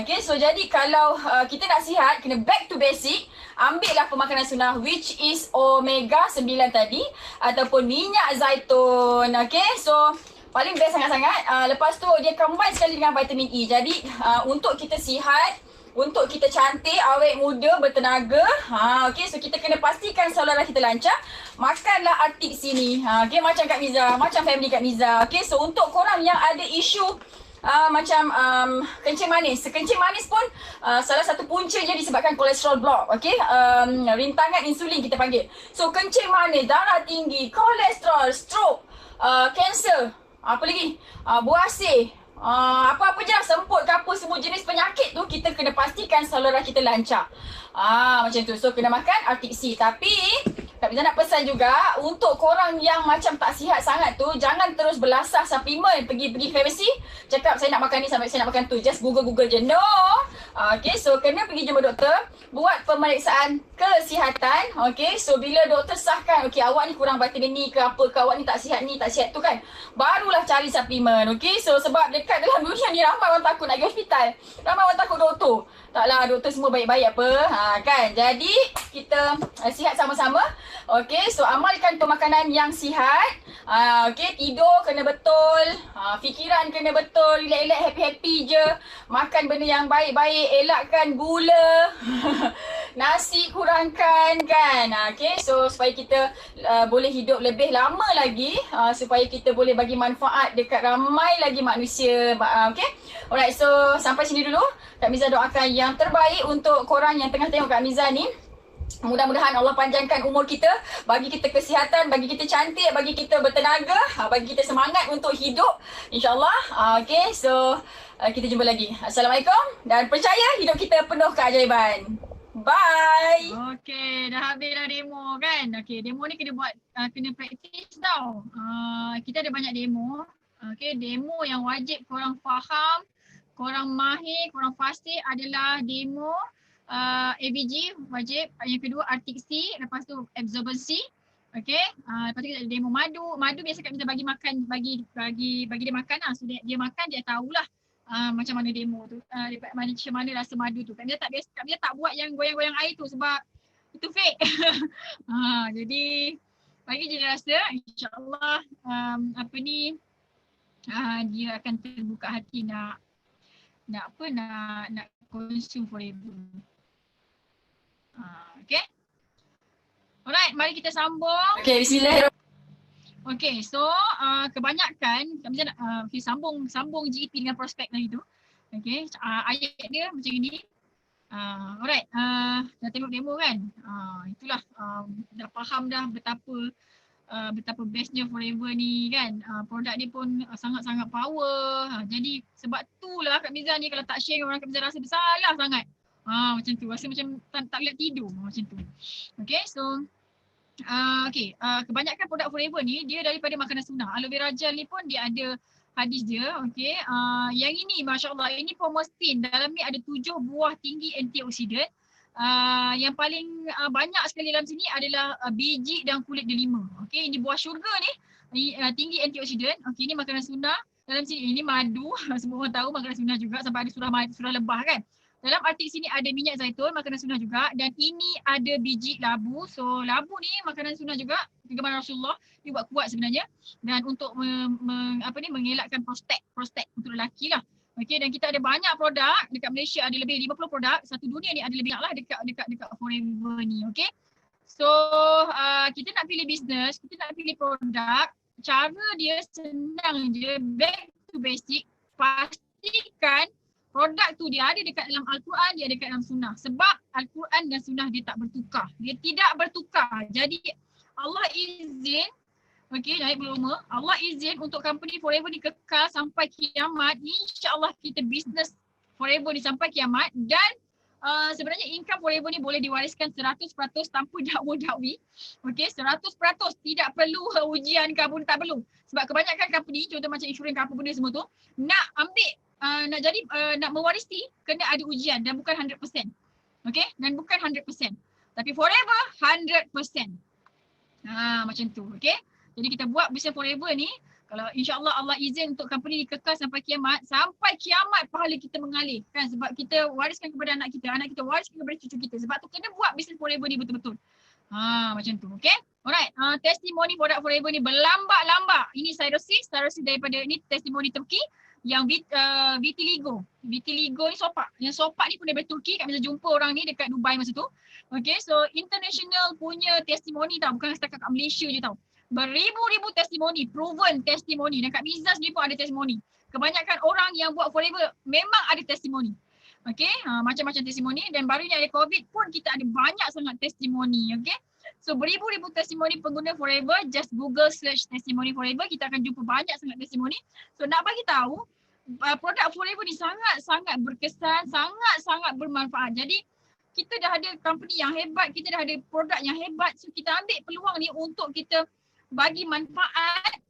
Okay, so jadi kalau kita nak sihat, kena back to basic. Ambillah pemakanan sunnah, which is omega 9 tadi, ataupun minyak zaitun. Okay, so paling best sangat-sangat. Lepas tu dia combine sekali dengan vitamin E. Jadi untuk kita sihat, untuk kita cantik, awet muda, bertenaga, okay, so kita kena pastikan salur darah kita lancar. Makanlah Arctic Sea ni. Okay, macam Kak Miza, macam family Kak Miza. Okay, so untuk korang yang ada isu macam kencing manis. Kencing manis pun salah satu puncanya disebabkan kolesterol block. Okay, rintangan insulin kita panggil. So kencing manis, darah tinggi, kolesterol, stroke, kanser, apa lagi, buah asih, apa-apa je lah, semput ke apa, semua jenis penyakit tu kita kena pastikan saluran kita lancar. Macam tu. So kena makan RTC. Tapi Kak Miza nak pesan juga untuk korang yang macam tak sihat sangat tu, jangan terus belasah suplemen, pergi farmasi cakap saya nak makan ni sampai saya nak makan tu, just google je. No. Okay, so kena pergi jumpa doktor, buat pemeriksaan kesihatan. Okay, so bila doktor sahkan okay awak ni kurang vitamin ni ke apa ke, awak ni tak sihat tu kan, barulah cari suplemen. Okay, so sebab dekat dalam dunia ni ramai orang takut nak pergi hospital, ramai orang takut doktor. Taklah, doktor semua baik-baik apa, kan. Jadi kita sihat sama-sama. Okay, so amalkan pemakanan yang sihat. Okay, tidur kena betul, fikiran kena betul, relax-relax, happy-happy je. Makan benda yang baik-baik, elakkan gula. Nasi kurangkan, kan. Okay, so supaya kita boleh hidup lebih lama lagi, supaya kita boleh bagi manfaat dekat ramai lagi manusia. Okay, alright, so sampai sini dulu. Kak Miza doakan yang terbaik untuk korang yang tengah tengok Kak Miza ni. Mudah-mudahan Allah panjangkan umur kita, bagi kita kesihatan, bagi kita cantik, bagi kita bertenaga, bagi kita semangat untuk hidup, InsyaAllah. Okay, so kita jumpa lagi. Assalamualaikum, dan percaya hidup kita penuh keajaiban. Bye. Okay, dah habis dah demo kan. Okay, demo ni kena buat, kena praktis tau. Kita ada banyak demo. Okay, demo yang wajib korang faham, korang mahir, korang fasih adalah demo ABG wajib, yang kedua RTC, lepas tu absorbency. Okay, lepas tu kita ada demo madu. Madu biasa Kak Miza bagi makan, bagi dia makan lah. So dia makan, dia tahulah macam mana demo tu, macam mana rasa madu tu. Kak Miza tak buat yang goyang-goyang air tu sebab itu fake. Jadi bagi je dia rasa, insyaAllah dia akan terbuka hati nak consume forever. Okay. Alright, mari kita sambung. Okay, bismillahirrahmanirrahim. Okay, so kebanyakan kami nak sambung GEP dengan prospek tadi tu. Okay, ayat dia macam ini. Alright, dah tengok demo kan? Itulah, dah faham dah betapa bestnya Forever ni kan. Produk dia pun sangat-sangat power. Jadi sebab tu lah Kak Miza ni kalau tak share dengan orang, Kak Miza rasa bersalah sangat. Macam tu, rasa macam tak boleh tidur macam tu. Okay, so kebanyakan produk Forever ni dia daripada makanan sunnah. Aloe vera gel ni pun dia ada hadis dia. Okay, yang ini Masya Allah, ini pomostin. Dalam ni ada 7 buah tinggi antioksidan. Yang paling banyak sekali dalam sini adalah biji dan kulit delima. Okay, ini buah syurga ni, tinggi antioksidan. Okay, ini makanan sunnah. Dalam sini ini madu, semua orang tahu makanan sunnah juga, sampai ada surah lebah kan. Dalam artik sini ada minyak zaitun, makanan sunnah juga, dan ini ada biji labu. So labu ni makanan sunnah juga, kegemaran Rasulullah, dia buat kuat sebenarnya, dan untuk mengelakkan prostat untuk lelaki lah. Okay, dan kita ada banyak produk dekat Malaysia, ada lebih 50 produk. Satu dunia ni ada lebih banyak lah dekat Forever ni. Okay, so kita nak pilih bisnes, kita nak pilih produk, cara dia senang je, back to basic. Pastikan produk tu dia ada dekat dalam Al-Quran, dia ada dekat dalam Sunnah. Sebab Al-Quran dan Sunnah dia tak bertukar. Dia tidak bertukar. Jadi Allah izin, okay, naik berloma, Allah izin untuk company Forever ni kekal sampai kiamat. InsyaAllah kita bisnes Forever ni sampai kiamat, dan sebenarnya income Forever ni boleh diwariskan 100% tanpa dakwa-dakwi. Okay, 100%, tidak perlu ujian ke pun, tak perlu. Sebab kebanyakan company, contoh macam insurans ke apa benda semua tu, nak ambil nak mewarisi kena ada ujian, dan bukan 100%. Okay, dan bukan 100%. Tapi Forever 100%. Macam tu. Okay, jadi kita buat bisnes Forever ni, kalau insyaAllah Allah izin untuk company ni kekal sampai kiamat pahala kita mengalir kan, sebab kita wariskan kepada anak kita wariskan kepada cucu kita. Sebab tu kena buat bisnes Forever ni betul-betul. Macam tu. Okay, alright. Testimoni produk Forever ni berlambak-lambak. Ini Syrosis daripada, ini testimoni Turki. Yang Vitiligo ni sopak. Yang sopak ni pun daripada Turki. Kami bisa jumpa orang ni dekat Dubai masa tu. Okay, so international punya testimoni tau, bukan setakat kat Malaysia je tau. Beribu-ribu testimoni, proven testimoni, dan Kak Miza sendiri pun ada testimoni. kebanyakan orang yang buat Forever memang ada testimoni. Okay, macam-macam testimoni, dan barunya ada COVID pun kita ada banyak sangat testimoni. Okay, so beribu-ribu testimoni pengguna Forever. Just Google search testimoni Forever, kita akan jumpa banyak sangat testimoni. So nak bagi tahu produk Forever ni sangat-sangat berkesan, sangat-sangat bermanfaat. Jadi kita dah ada company yang hebat, kita dah ada produk yang hebat, so kita ambil peluang ni untuk kita bagi manfaat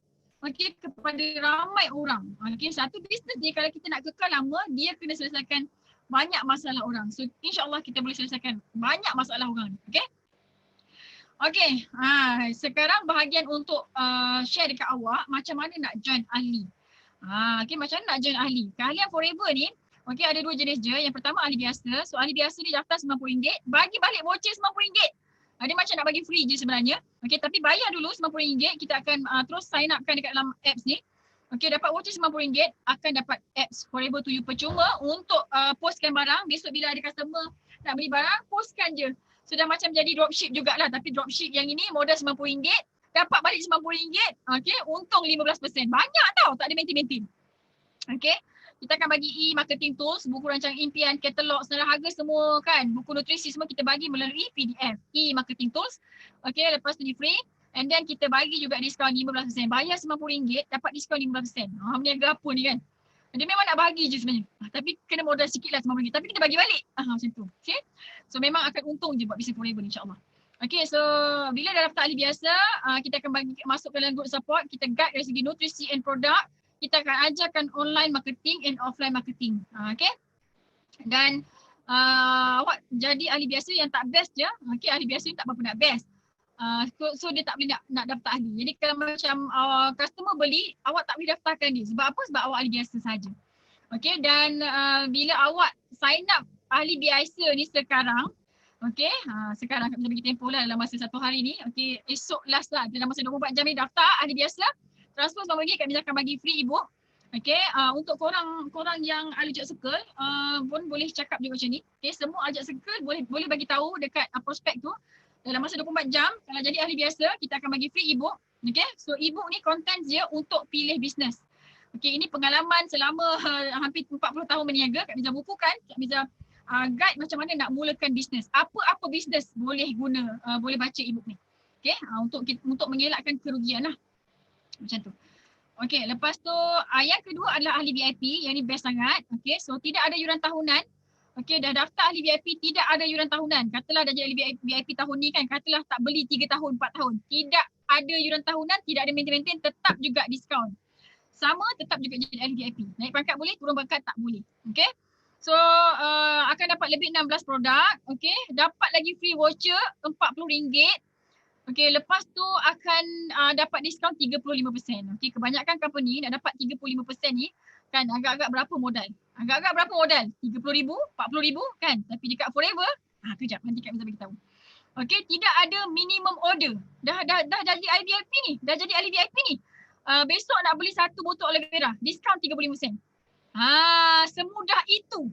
kepada ramai orang. Satu bisnes ni kalau kita nak kekal lama, dia kena selesaikan banyak masalah orang. So insyaAllah kita boleh selesaikan banyak masalah orang. Sekarang bahagian untuk share dekat awak macam mana nak join ahli. Macam mana nak join ahli. Keahlian Forever ni, ada dua jenis je. Yang pertama ahli biasa. So ahli biasa ni daftar RM90, bagi balik voucher RM90. Dia macam nak bagi free je sebenarnya. Tapi bayar dulu RM90, kita akan terus sign upkan dekat dalam apps ni. Dapat voucher RM90, akan dapat apps Forever to you percuma untuk postkan barang. Besok bila ada customer nak beli barang, postkan je. Sudah macam jadi dropship jugalah, tapi dropship yang ini modal RM90, dapat balik RM90, untung 15%. Banyak tau, tak ada maintain. Kita akan bagi e-marketing tools, buku rancangan impian, katalog, senarai harga semua kan. Buku nutrisi semua kita bagi melalui PDF, e-marketing tools. Lepas tu di free. And then kita bagi juga diskaun 15%. Bayar RM90, dapat diskaun 15%. Meniaga apa ni kan? Dia memang nak bagi je sebenarnya. Tapi kena modal sikit lah RM90. Tapi kita bagi balik. Macam tu. So memang akan untung je buat bisnes Forever ni insyaAllah. So bila dah daftar ahli biasa, kita akan bagi masuk ke dalam group support. Kita guide dari segi nutrisi and produk. Kita akan ajarkan online marketing and offline marketing. Dan awak jadi ahli biasa yang tak best je. Ahli biasa ni tak berapa nak best. So dia tak boleh nak daftar ahli. Jadi kalau macam customer beli, awak tak boleh daftarkan dia. Sebab apa? Sebab awak ahli biasa saja. Dan bila awak sign up ahli biasa ni sekarang, sekarang kita bagi tempoh lah dalam masa 1 hari ni. Esok last lah, dalam masa 24 jam ni daftar ahli biasa. Transfer RM9, kami akan bagi free ebook. Untuk korang yang ahli Ajak Circle pun boleh cakap juga macam ni. Semua Ajak Circle boleh bagi tahu dekat prospek tu. Dalam masa 24 jam, kalau jadi ahli biasa, kita akan bagi free ebook. So ebook ni content dia untuk pilih bisnes. Ini pengalaman selama hampir 40 tahun berniaga. Kak Miza bukukan, Kak Miza guide macam mana nak mulakan bisnes. Apa-apa bisnes boleh guna, boleh baca ebook ni. Untuk mengelakkan kerugian lah. Macam tu. Lepas tu yang kedua adalah ahli VIP. Yang ni best sangat. So tidak ada yuran tahunan. Dah daftar ahli VIP, tidak ada yuran tahunan. Katalah dah jadi ahli VIP tahun ni kan, katalah tak beli 3 tahun, 4 tahun. Tidak ada yuran tahunan, tidak ada maintain, tetap juga diskaun. Sama, tetap juga jadi ahli VIP. Naik pangkat boleh, turun pangkat tak boleh. So akan dapat lebih 16 produk. Dapat lagi free voucher RM40. Lepas tu akan dapat diskaun 35%. Kebanyakan company nak dapat 35% ni kan agak-agak berapa modal? Agak-agak berapa modal? RM30,000, RM40,000 kan? Tapi dekat Forever, kejap nanti Kak Miza bagi tahu. Tidak ada minimum order. Dah jadi ahli VIP ni, dah jadi ahli VIP ni. Besok nak beli 1 botol aloe vera, diskaun 35%. Semudah itu.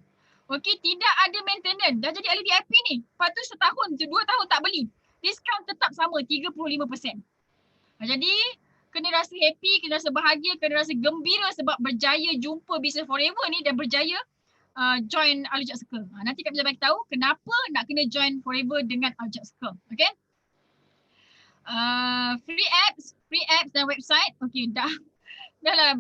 Tidak ada maintenance. Dah jadi ahli VIP ni. Lepas tu 1 tahun, 2 tahun tak beli. Diskaun tetap sama, 35%. Jadi kena rasa happy, kena rasa bahagia, kena rasa gembira sebab berjaya jumpa bisnes Forever ni dan berjaya join Ajak Circle. Nanti Kak Miza bagi tahu kenapa nak kena join Forever dengan Ajak Circle. Free apps dan website. Dah lah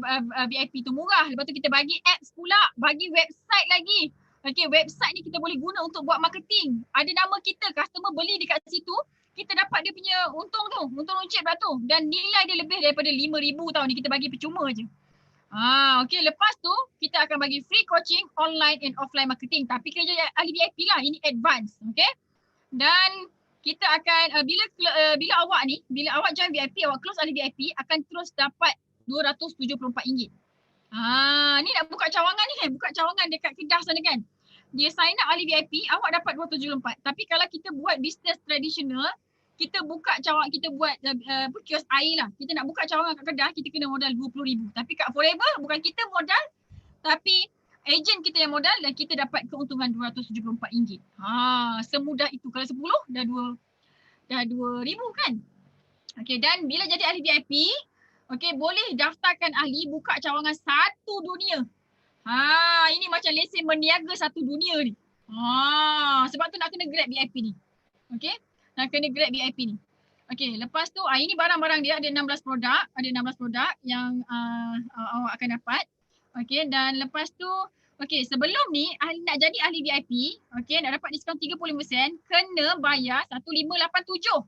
VIP tu murah. Lepas tu kita bagi apps pula, bagi website lagi. Website ni kita boleh guna untuk buat marketing. Ada nama kita, customer beli dekat situ, kita dapat dia punya untung runcit pula tu. Dan nilai dia lebih daripada RM5,000 tau ni, kita bagi percuma je. Lepas tu kita akan bagi free coaching online and offline marketing. Tapi kena jadi ahli VIP lah, ini advance. Dan kita akan bila awak join VIP, awak close ahli VIP, akan terus dapat RM274. Ni nak buka cawangan ni kan, buka cawangan dekat Kedah sana kan. Dia sign up ahli VIP, awak dapat 274. Tapi kalau kita buat bisnes tradisional, kita buka cawangan, kita buat kios air lah. Kita nak buka cawangan kat Kedah, kita kena modal RM20,000. Tapi kat Forever, bukan kita modal, tapi ejen kita yang modal dan kita dapat keuntungan RM274. Semudah itu. Kalau 10, dah RM2,000 kan. Dan bila jadi ahli VIP, Okay, boleh daftarkan ahli buka cawangan satu dunia. Ini macam lesen berniaga satu dunia ni. Sebab tu nak kena grab VIP ni. Okay, nak kena grab VIP ni. Okay, lepas tu ini barang-barang dia ada 16 produk. Ada 16 produk yang awak akan dapat. Okay, dan lepas tu sebelum ni nak jadi ahli VIP, nak dapat diskaun 30%, kena bayar 1587.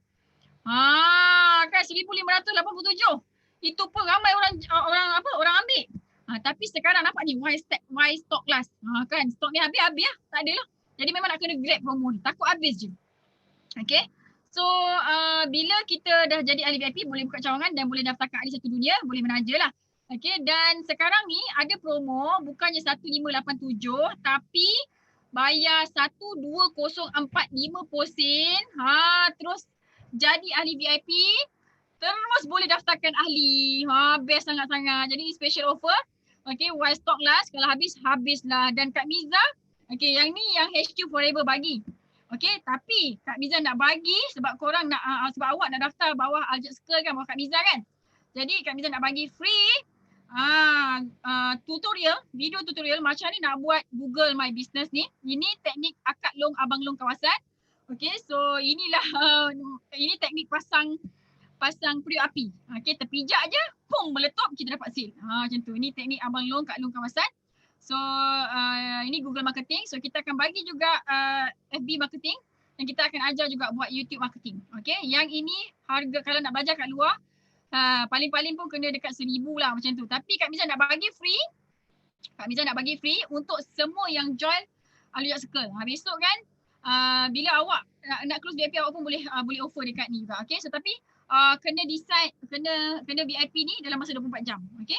Kan 1587. Itu pun ramai orang ambil. Tapi sekarang nampak ni Y stock class. Kan stok ni habis lah. Tak ada lah. Jadi memang nak kena grab promo ni. Takut habis je. Okay. So bila kita dah jadi ahli VIP, boleh buka cawangan dan boleh daftar ke ahli satu dunia, boleh menaja lah. Okay, dan sekarang ni ada promo bukannya 1587 tapi bayar 12045 sen. Terus jadi ahli VIP, terus boleh daftarkan ahli. Best sangat-sangat. Jadi special offer. Okay, while stock last, kalau habislah. Dan Kak Miza, yang ni yang HQ Forever bagi. Okay, tapi Kak Miza nak bagi sebab korang nak, sebab awak nak daftar bawah Aljat Circle kan, bawah Kak Miza kan. Jadi Kak Miza nak bagi free video tutorial macam ni nak buat Google My Business ni. Ini teknik akad long abang long kawasan. Okay, so inilah ini teknik pasang periuk api. Okay, terpijak je, pum, meletup, kita dapat sale. Macam tu. Ini teknik abang long kat long kawasan. So ini Google Marketing. So kita akan bagi juga FB Marketing dan kita akan ajar juga buat YouTube Marketing. Okay, yang ini harga kalau nak belajar kat luar paling-paling pun kena dekat 1000 lah macam tu. Tapi Kak Miza nak bagi free. Kak Miza nak bagi free untuk semua yang join Aljat Circle. Besok kan bila awak nak close VIP, awak pun boleh offer dekat ni juga. Okay, so tapi kena decide, kena VIP ni dalam masa 24 jam. Okay,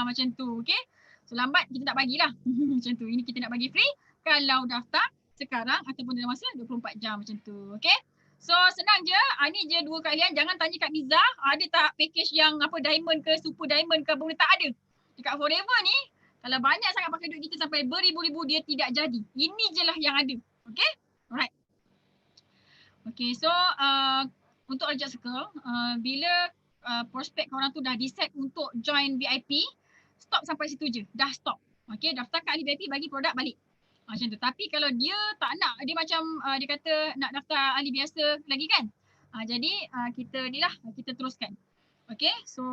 macam tu. Okay, so lambat kita tak bagilah. Macam tu. Ini kita nak bagi free kalau daftar sekarang ataupun dalam masa 24 jam macam tu. Okay, so senang je. Ni je dua kalian. Jangan tanya Kak Miza ada tak package yang diamond ke, super diamond ke, boleh tak ada. Dekat Forever ni kalau banyak sangat pakai duit kita sampai beribu-ribu, dia tidak jadi. Ini je lah yang ada. Okay, alright. Okay, so untuk Aljat Circle, bila prospek korang tu dah decide untuk join VIP, stop sampai situ je. Dah stop. Okay, daftar kat ahli VIP, bagi produk balik. Macam tu. Tapi kalau dia tak nak, dia macam dia kata nak daftar ahli biasa lagi kan. Jadi kita teruskan. Okay, so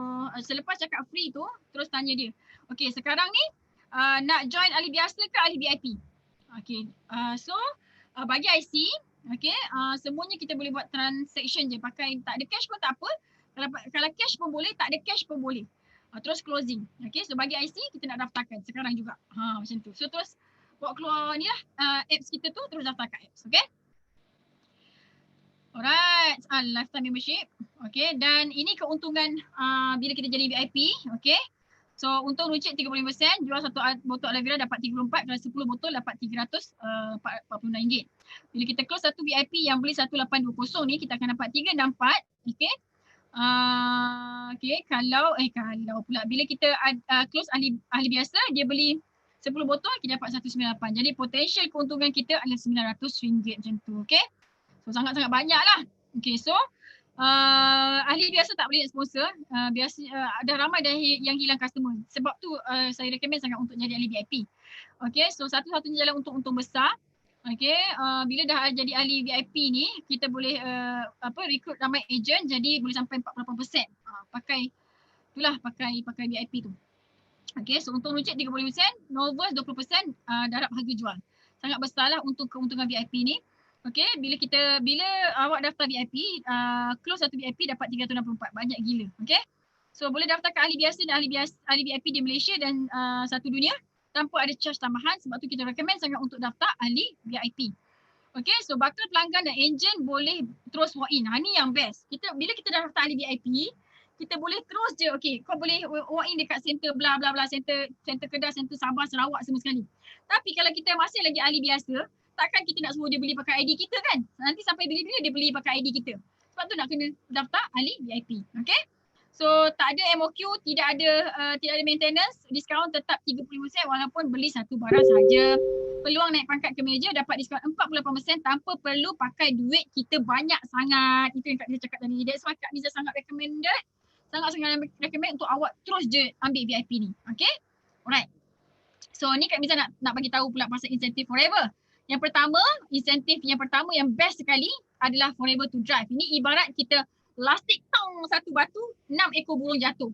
selepas cakap free tu, terus tanya dia. Okay, sekarang ni nak join ahli biasa ke ahli VIP? Okay, so bagi IC, okay, semuanya kita boleh buat transaction je. Pakai tak ada cash pun tak apa. Kalau cash pun boleh, tak ada cash pun boleh. Terus closing. Okay, so bagi IC kita nak daftarkan sekarang juga. Macam tu. So terus bawa keluar ni lah apps kita tu, terus daftarkan apps. Okay. Alright, lifetime membership. Okay, dan ini keuntungan bila kita jadi VIP. Okay. So untung runcit 35%, jual satu botol aloe vera dapat 34, kalau 10 botol dapat RM346. Bila kita close satu VIP yang beli 1820 ni, kita akan dapat 364. Okay. Okay, kalau pula bila kita close ahli biasa, dia beli 10 botol, kita dapat 198. Jadi potential keuntungan kita adalah RM900 macam tu. Okay. So sangat-sangat banyak lah. Okay, so ahli biasa tak boleh sponsor. Dah ramai dah yang hilang customer. Sebab tu saya recommend sangat untuk jadi ahli VIP. Okay, so satu-satunya jalan untuk untung besar. Okay, bila dah jadi ahli VIP ni, kita boleh recruit ramai agent, jadi boleh sampai 48%. Pakai VIP tu. Okay, so untung runcit 30%, Novus 20%, darab harga jual. Sangat besarlah untuk keuntungan VIP ni. Okay, bila awak daftar VIP, close satu VIP dapat 364. Banyak gila. Okay, so boleh daftar ke ahli biasa dan ahli VIP di Malaysia dan satu dunia tanpa ada charge tambahan. Sebab tu kita recommend sangat untuk daftar ahli VIP. Okay, so bakal pelanggan dan agent boleh terus walk in. Ni yang best. Bila kita dah daftar ahli VIP, kita boleh terus je, okay, kau boleh walk in dekat center bla bla bla, center Kedah, center Sabah, Sarawak semua sekali. Tapi kalau kita masih lagi ahli biasa, takkan kita nak suruh dia beli pakai ID kita kan? Nanti sampai bila-bila dia beli pakai ID kita. Sebab tu nak kena daftar ahli VIP. Okay? So tak ada MOQ, tidak ada maintenance, diskaun tetap 30% walaupun beli satu barang sahaja. Peluang naik pangkat ke manager dapat diskaun 48% tanpa perlu pakai duit kita banyak sangat. Itu yang Kak Miza cakap tadi. That's why Kak Miza sangat recommended sangat-sangat recommend untuk awak terus je ambil VIP ni. Okay? Alright. So ni Kak Miza nak bagi tahu pula pasal insentif Forever. Yang pertama, insentif yang pertama yang best sekali adalah Forever to Drive. Ini ibarat kita lastik tong satu batu, 6 ekor burung jatuh.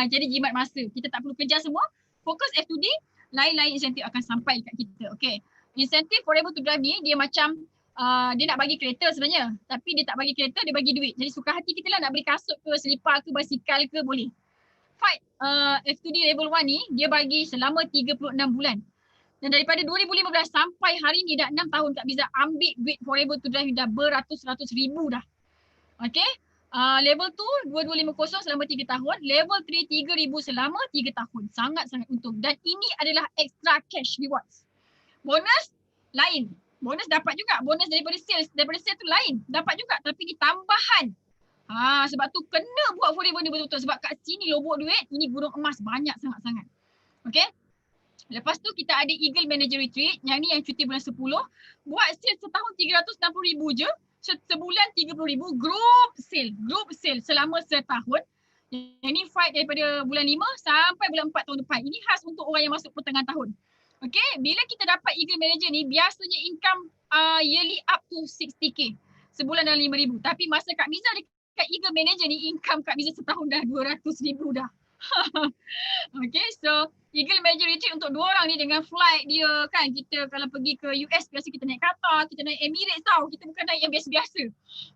Jadi jimat masa. Kita tak perlu kerja semua. Fokus F2D, lain-lain insentif akan sampai kat kita. Okay. Insentif Forever to Drive ni dia macam dia nak bagi kereta sebenarnya. Tapi dia tak bagi kereta, dia bagi duit. Jadi suka hati kita lah nak beli kasut ke, selipar ke, basikal ke, boleh. Fight F2D level 1 ni dia bagi selama 36 bulan. Dan daripada 2015 sampai hari ni dah 6 tahun Kak Miza ambil duit Forever to Drive dah beratus-ratus ribu dah. Okay. Level 2 2250 selama 3 tahun. Level 3 3000 selama 3 tahun. Sangat-sangat untung. Dan ini adalah extra cash rewards. Bonus lain. Bonus dapat juga. Bonus daripada sales. Daripada sales tu lain. Dapat juga. Tapi di tambahan. Sebab tu kena buat Forever ni betul-betul. Sebab kat sini lobok duit. Ini burung emas banyak sangat-sangat. Okay. Lepas tu kita ada Eagle Manager Retreat. Yang ni yang cuti bulan 10. Buat sale setahun 360,000 je. Sebulan 30,000. Group sale selama setahun. Yang ni fight daripada bulan 5 sampai bulan 4 tahun depan. Ini khas untuk orang yang masuk pertengahan tahun. Okay. Bila kita dapat Eagle Manager ni, biasanya income yearly up to 60k. Sebulan dalam 5,000. Tapi masa Kak Miza dekat Eagle Manager ni, income Kak Miza setahun dah 200,000 dah. Okay, so Eagle Manager Retreat untuk 2 orang ni dengan flight dia kan. Kita kalau pergi ke US biasa kita naik Qatar, kita naik Emirates tau. Kita bukan naik yang biasa-biasa.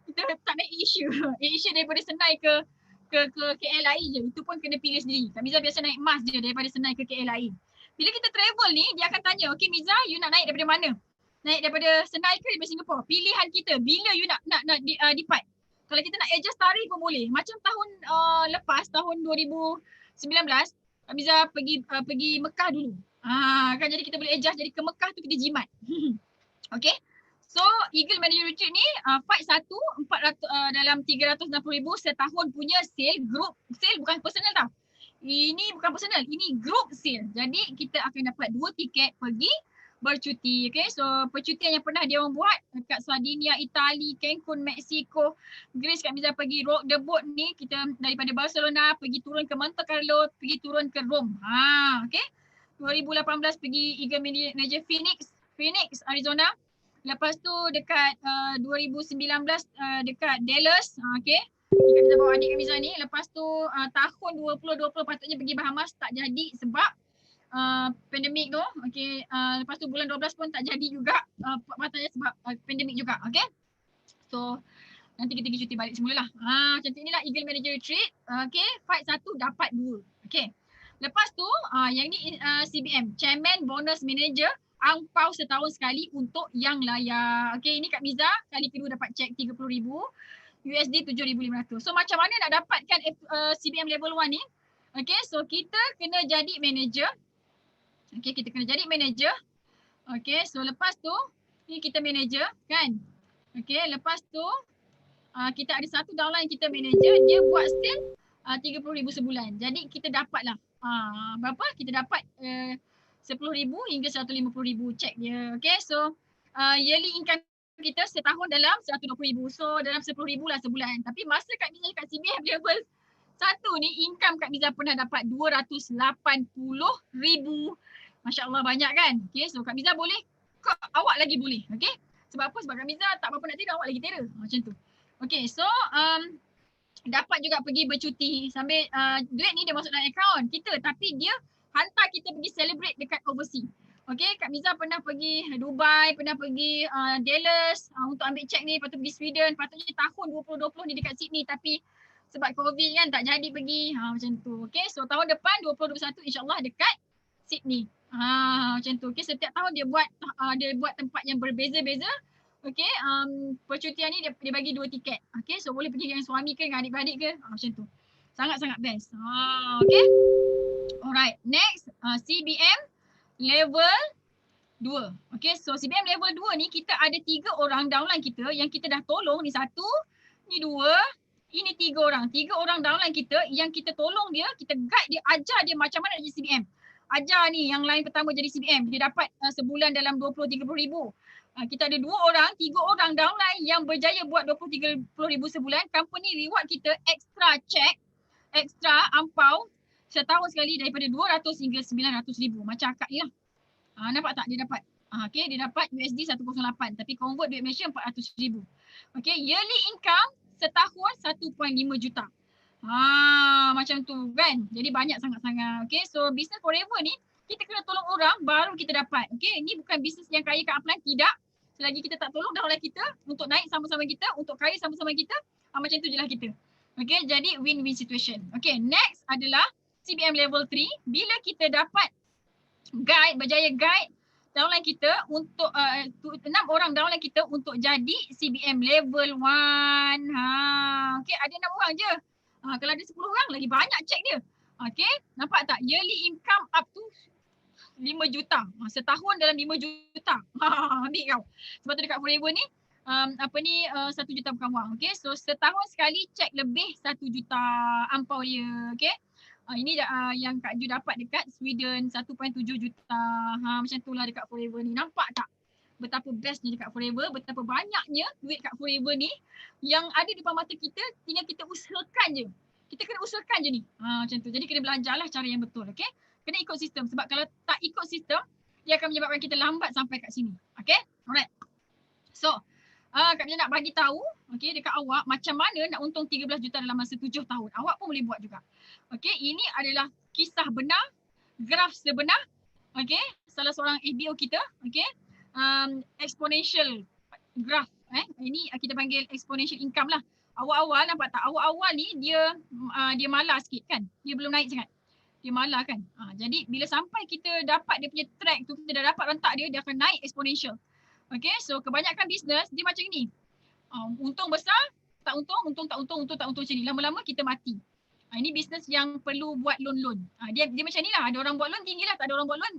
Kita tak naik Asia. Asia daripada Senai ke KLIA je. Itu pun kena pilih sendiri. Kak Miza biasa naik MAS je daripada Senai ke KLIA. Bila kita travel ni, dia akan tanya, okay Miza, you nak naik daripada mana? Naik daripada Senai ke daripada Singapore? Pilihan kita bila you nak depart. Kalau kita nak adjust tarikh pun boleh. Macam tahun lepas, tahun 2019, Kak Miza pergi Mekah dulu. Kan jadi kita boleh adjust. Jadi ke Mekah tu kita jimat. Okay. So Eagle Manager Retreat ni fight 1 dalam 360,000 setahun punya sale. Group sale bukan personal tau. Ini bukan personal. Ini group sale. Jadi kita akan dapat 2 tiket pergi bercuti. Okay, so percutian yang pernah dia orang buat dekat Sardinia, Itali, Cancun, Mexico, Greece. Kak Miza pergi rock the boat ni, kita daripada Barcelona pergi turun ke Monte Carlo, pergi turun ke Rome. Okay. 2018 pergi Eagle Manager Phoenix, Arizona. Lepas tu dekat 2019 dekat Dallas. Okay. Kak Miza bawa adik Kak Miza ni. Lepas tu tahun 2020 patutnya pergi Bahamas, tak jadi sebab pandemik tu. Okay. Lepas tu bulan 12 pun tak jadi juga. Patutnya sebab pandemik juga. Okay. So nanti kita pergi cuti balik semula lah. Macam tu inilah Eagle Manager Retreat. Okay. Fight 1 dapat 2. Okay. Lepas tu yang ni CBM, Chairman Bonus Manager, angpau setahun sekali untuk yang layak. Okay, ini Kak Miza kali kedua dapat cek 30,000, USD 7,500. So macam mana nak dapatkan CBM level 1 ni? Okay, so kita kena jadi manager. Okay, kita kena jadi manager. Okay, so lepas tu ni kita manager kan. Okay, lepas tu kita ada satu downline kita manager, dia buat sale 30,000 sebulan. Jadi kita dapatlah berapa? Kita dapat 10,000 hingga 150,000 cek dia. Okay, so yearly income kita setahun dalam 120,000. So dalam 10,000 lah sebulan. Tapi masa Kak Miza kat CBM level 1 ni, income Kak Miza pernah dapat 280,000. Masya Allah banyak kan? Okay, so Kak Miza boleh, awak lagi boleh. Okay, sebab apa? Sebab Kak Miza tak apa nak tidur, awak lagi tidur. Macam tu. Okay, so dapat juga pergi bercuti sambil duit ni dia masuk dalam akaun kita, tapi dia hantar kita pergi celebrate dekat overseas. Okay, Kak Miza pernah pergi Dubai, pernah pergi Dallas untuk ambil cek ni, lepas tu pergi Sweden. Patutnya tahun 2020 ni dekat Sydney, tapi sebab COVID kan tak jadi pergi. Macam tu. Okay, so tahun depan 2021 insyaAllah dekat Sydney. Macam tu. Okay, setiap tahun dia buat tempat yang berbeza-beza. Okay, percutian ni dia bagi 2 tiket. Okay, so boleh pergi dengan suami ke, dengan adik-beradik ke. Macam tu. Sangat-sangat best. Okay. Alright, next CBM level 2. Okay, so CBM level 2 ni kita ada 3 orang downline kita yang kita dah tolong. Ni 1, ni 2, ini 3 orang. 3 orang downline kita yang kita tolong dia, kita guide dia, ajar dia macam mana jadi CBM. Ajar ni yang lain pertama jadi CBM, dia dapat sebulan dalam 20-30 ribu. Kita ada 2 orang, 3 orang downline yang berjaya buat 20-30 ribu sebulan. Company reward kita extra check extra ampau setahun sekali daripada 200 hingga 900,000. Macam akak ni lah. Nampak tak dia dapat? Okay, dia dapat USD 108 tapi convert duit Malaysia 400,000. Okay, yearly income setahun 1.5 juta. Macam tu kan. Jadi banyak sangat-sangat. Okay, so business forever ni kita kena tolong orang baru kita dapat. Okay, ni bukan bisnes yang kaya kat upline, tidak. Selagi kita tak tolong dah oleh kita untuk naik sama-sama kita, untuk kaya sama-sama kita, macam tu je lah kita. Okay, jadi win-win situation. Okay, next adalah CBM level 3. Bila kita dapat guide, berjaya guide downline kita untuk 6 orang downline kita untuk jadi CBM level 1. Okay, ada 6 orang je. Kalau ada 10 orang lagi banyak check dia. Okay, nampak tak? Yearly income up to 5 juta. Setahun dalam 5 juta. Ambil kau. Sebab tu dekat Forever ni 1 juta bukan wang. Okay, so setahun sekali check lebih 1 juta ampau dia. Okay. Ini yang Kak Ju dapat dekat Sweden 1.7 juta. Macam tu lah dekat Forever ni. Nampak tak? Betapa bestnya dekat Forever, betapa banyaknya duit kat Forever ni yang ada depan mata kita, tinggal kita usahakan je. Kita kena usahakan je ni. Macam tu. Jadi kena belajarlah cara yang betul. Okay? Kena ikut sistem. Sebab kalau tak ikut sistem, dia akan menyebabkan kita lambat sampai kat sini. Okay? Alright. So, Kak Mina nak bagi tahu okay, dekat awak macam mana nak untung 13 juta dalam masa 7 tahun. Awak pun boleh buat juga. Okay, ini adalah kisah benar, graf sebenar. Okay, salah seorang FBO kita. Okay, exponential graph. Ini kita panggil exponential income lah. Awal-awal nampak tak? Awal-awal ni dia malas sikit kan? Dia belum naik sangat. Dia malas kan? Jadi bila sampai kita dapat dia punya track tu, kita dah dapat rentak dia, dia akan naik exponential. Okay, so kebanyakan bisnes dia macam ni. Untung besar, tak untung, untung tak untung, untung tak untung macam ni. Lama-lama kita mati. Ini bisnes yang perlu buat loan-loan. Dia macam ni lah. Ada orang buat loan tinggi lah, tak ada orang buat loan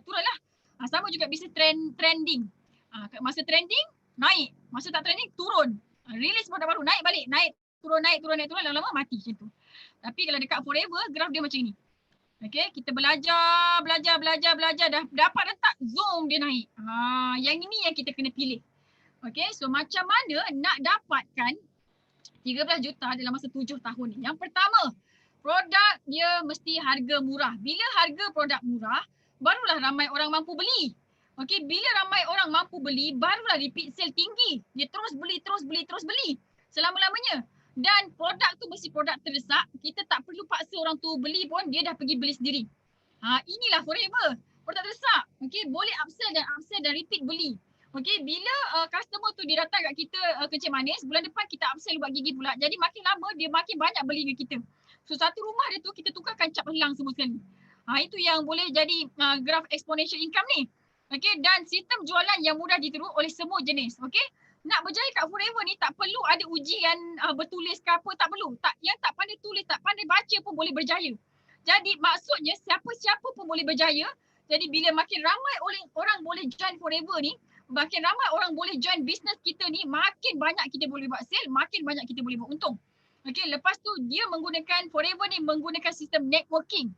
turun lah. Sama juga bisnes trending. Masa trending, naik. Masa tak trending, turun. Release produk baru, naik balik. Naik, turun, lama-lama mati macam tu. Tapi kalau dekat Forever, graf dia macam ni. Okay, kita belajar, dah dapat rentak, zoom dia naik. Yang ini yang kita kena pilih. Okay, so macam mana nak dapatkan 13 juta dalam masa 7 tahun ni. Yang pertama, produk dia mesti harga murah. Bila harga produk murah, barulah ramai orang mampu beli. Okay, bila ramai orang mampu beli, barulah repeat sale tinggi. Dia terus beli selama-lamanya. Dan produk tu mesti produk terdesak. Kita tak perlu paksa orang tu beli pun, dia dah pergi beli sendiri. Inilah Forever. Produk terdesak. Okay, boleh upsell dan repeat beli. Okay, bila customer tu dia datang kat kita kencing manis, bulan depan kita upsell buat gigi pula. Jadi makin lama dia makin banyak beli dengan kita. So satu rumah dia tu kita tukarkan cap helang semua sekali. Itu yang boleh jadi graph exponential income ni. Okay, dan sistem jualan yang mudah ditiru oleh semua jenis. Okay. Nak berjaya kat Forever ni tak perlu ada ujian bertulis ke apa, tak perlu. Yang tak pandai tulis, tak pandai baca pun boleh berjaya. Jadi maksudnya siapa-siapa pun boleh berjaya. Jadi bila makin ramai orang boleh join Forever ni, makin ramai orang boleh join bisnes kita ni, makin banyak kita boleh buat sale, makin banyak kita boleh buat untung. Okay, lepas tu dia menggunakan Forever ni menggunakan sistem networking.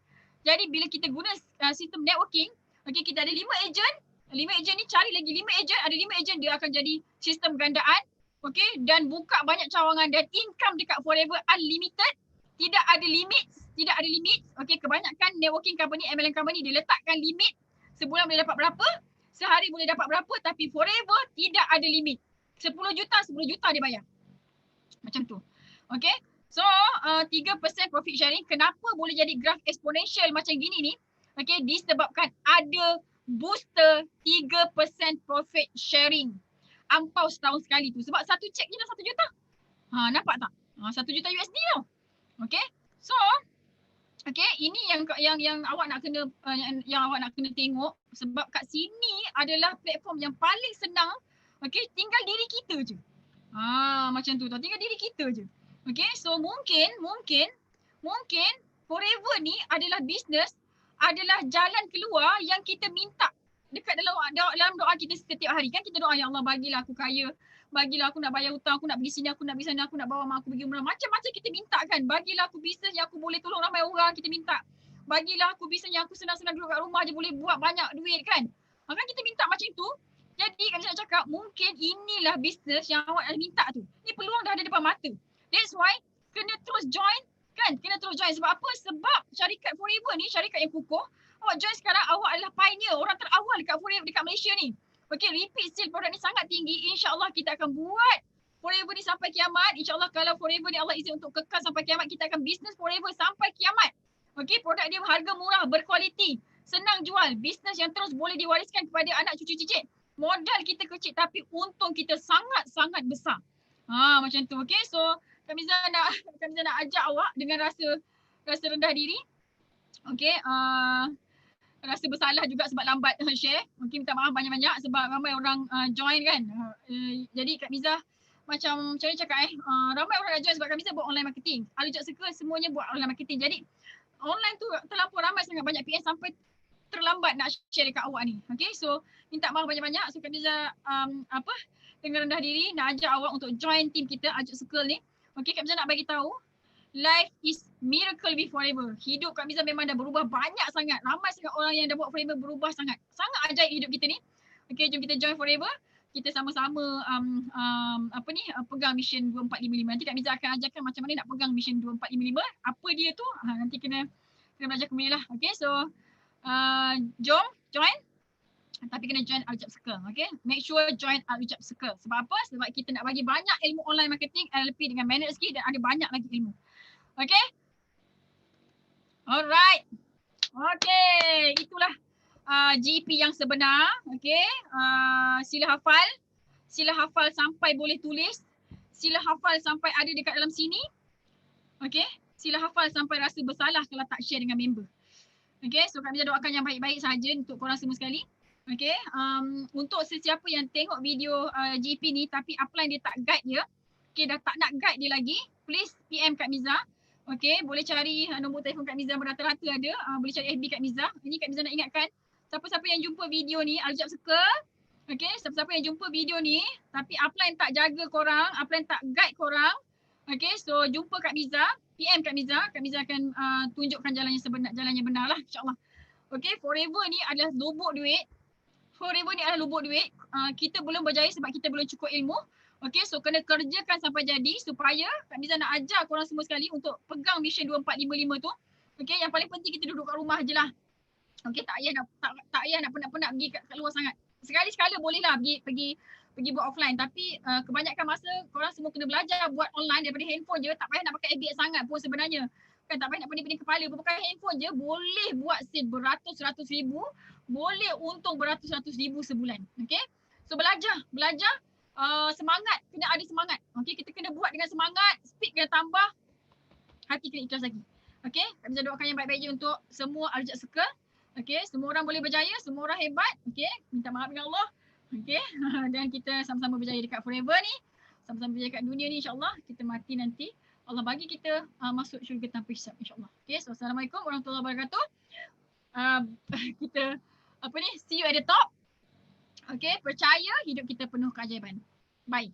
Jadi bila kita guna sistem networking, okay, kita ada 5 ejen. 5 ejen ni cari lagi 5 ejen, ada 5 ejen dia akan jadi sistem gandaan. Okay, dan buka banyak cawangan dan income dekat Forever unlimited. Tidak ada limit. Okay, kebanyakan networking company, MLM company dia letakkan limit. Sebulan boleh dapat berapa, sehari boleh dapat berapa, tapi Forever tidak ada limit. 10 juta dia bayar. Macam tu. Okay, so 3% profit sharing. Kenapa boleh jadi graph exponential macam gini ni? Okay, disebabkan ada booster 3% profit sharing. Ampau setahun sekali tu. Sebab satu cek je dah 1 juta. Nampak tak? 1 juta USD tau. Okay. So, okay, ini yang awak nak kena yang awak nak kena tengok, sebab kat sini adalah platform yang paling senang. Okay, tinggal diri kita je. Macam tu tau. Tinggal diri kita je. Okay, so mungkin Forever ni adalah bisnes, adalah jalan keluar yang kita minta dekat dalam doa kita setiap hari. Kan kita doa, ya Allah bagilah aku kaya, bagilah aku nak bayar hutang, aku nak pergi sini, aku nak pergi sana, aku nak bawa mak aku pergi umrah. Macam-macam kita minta kan. Bagilah aku bisnes yang aku boleh tolong ramai orang, kita minta. Bagilah aku bisnes yang aku senang-senang duduk kat rumah je boleh buat banyak duit kan. Kan kita minta macam tu. Jadi kan saya nak cakap, mungkin inilah bisnes yang awak ada minta tu. Ni peluang dah ada depan mata. That's why kena terus join, Kan? Kena terus join. Sebab apa? Sebab syarikat Forever ni syarikat yang kukuh. Awak join sekarang, awak adalah pioneer, orang terawal dekat Forever dekat Malaysia ni. Okay, repeat sale produk ni sangat tinggi. InsyaAllah kita akan buat Forever ni sampai kiamat. InsyaAllah kalau Forever ni Allah izin untuk kekal sampai kiamat, kita akan bisnes Forever sampai kiamat. Okay, produk dia harga murah, berkualiti, senang jual, bisnes yang terus boleh diwariskan kepada anak cucu cicit. Modal kita kecil tapi untung kita sangat-sangat besar. Macam tu. Okay, so Kak Miza nak ajak awak dengan rasa rendah diri. Okay, rasa bersalah juga sebab lambat share. Mungkin minta maaf banyak-banyak sebab ramai orang join kan. Jadi Kak Miza macam mana cakap ramai orang nak join sebab Kak Miza buat online marketing. Al-Hijab Circle semuanya buat online marketing. Jadi online tu terlampau ramai sangat, banyak PM sampai terlambat nak share dekat awak ni. Okay, so minta maaf banyak-banyak. So Kak Miza dengan rendah diri nak ajak awak untuk join team kita Al-Hijab Circle ni. Okay, Kak Miza nak bagi tahu, life is miracle with Forever. Hidup Kak Miza memang dah berubah banyak sangat. Ramai sangat orang yang dah buat Forever berubah sangat. Sangat ajaib hidup kita ni. Okay, jom kita join Forever. Kita sama-sama pegang mission 2455. Nanti Kak Miza akan ajarkan macam mana nak pegang mission 2455. Apa dia tu? Nanti kena belajar kemudian lah. Okay, so jom join. Tapi kena join Al-Hijab Circle. Okay, make sure join Al-Hijab Circle. Sebab apa? Sebab kita nak bagi banyak ilmu online marketing, NLP dengan manage skill dan ada banyak lagi ilmu. Okay. Alright. Okay, itulah GP yang sebenar. Okay, sila hafal sampai boleh tulis. Sila hafal sampai ada dekat dalam sini. Okay, sila hafal sampai rasa bersalah kalau tak share dengan member. Okay, so Kak Miza doakan yang baik-baik saja untuk korang semua sekali. Okay, untuk sesiapa yang tengok video GP ni tapi upline dia tak guide dia, okay, dah tak nak guide dia lagi, please PM Kak Miza. Okay, boleh cari nombor telefon Kak Miza berrata-rata ada, boleh cari FB Kak Miza. Ini Kak Miza nak ingatkan, siapa-siapa yang jumpa video ni, Al-Hijab Circle, okay, siapa-siapa yang jumpa video ni tapi upline tak jaga korang, upline tak guide korang, okay, so jumpa Kak Miza, PM Kak Miza akan tunjukkan jalan yang benar lah, insyaAllah. Okay, Forever ni adalah lubuk duit. Forever ni adalah lubuk duit. Kita belum berjaya sebab kita belum cukup ilmu. Okay, so kena kerjakan sampai jadi supaya Kak Miza nak ajar korang semua sekali untuk pegang mission 2455 tu. Okay, yang paling penting kita duduk kat rumah je lah. Okay, tak payah nak penat-penat pergi kat luar sangat. Sekali-sekala boleh lah pergi buat offline. Tapi kebanyakan masa korang semua kena belajar buat online daripada handphone je. Tak payah nak pakai FB sangat pun sebenarnya. Kan tak payah nak pening-pening kepala. Pakai handphone je boleh buat sale beratus-ratus ribu. Boleh untung beratus-ratus ribu sebulan. Okay, so belajar semangat, kena ada semangat. Okay, kita kena buat dengan semangat, speed kena tambah, hati kena ikhlas lagi. Okay, Kak Miza doakan yang baik-baik je untuk semua Al-Hijab Circle. Okay, semua orang boleh berjaya, semua orang hebat. Okay, minta maaf dengan Allah. Okay, dan kita sama-sama berjaya dekat Forever ni, sama-sama berjaya kat dunia ni, insyaAllah. Kita mati nanti, Allah bagi kita masuk syurga tanpa hisab, insyaAllah. Okay, so Assalamualaikum warahmatullahi wabarakatuh. Kita see you at the top. Okay, percaya hidup kita penuh keajaiban. Bye.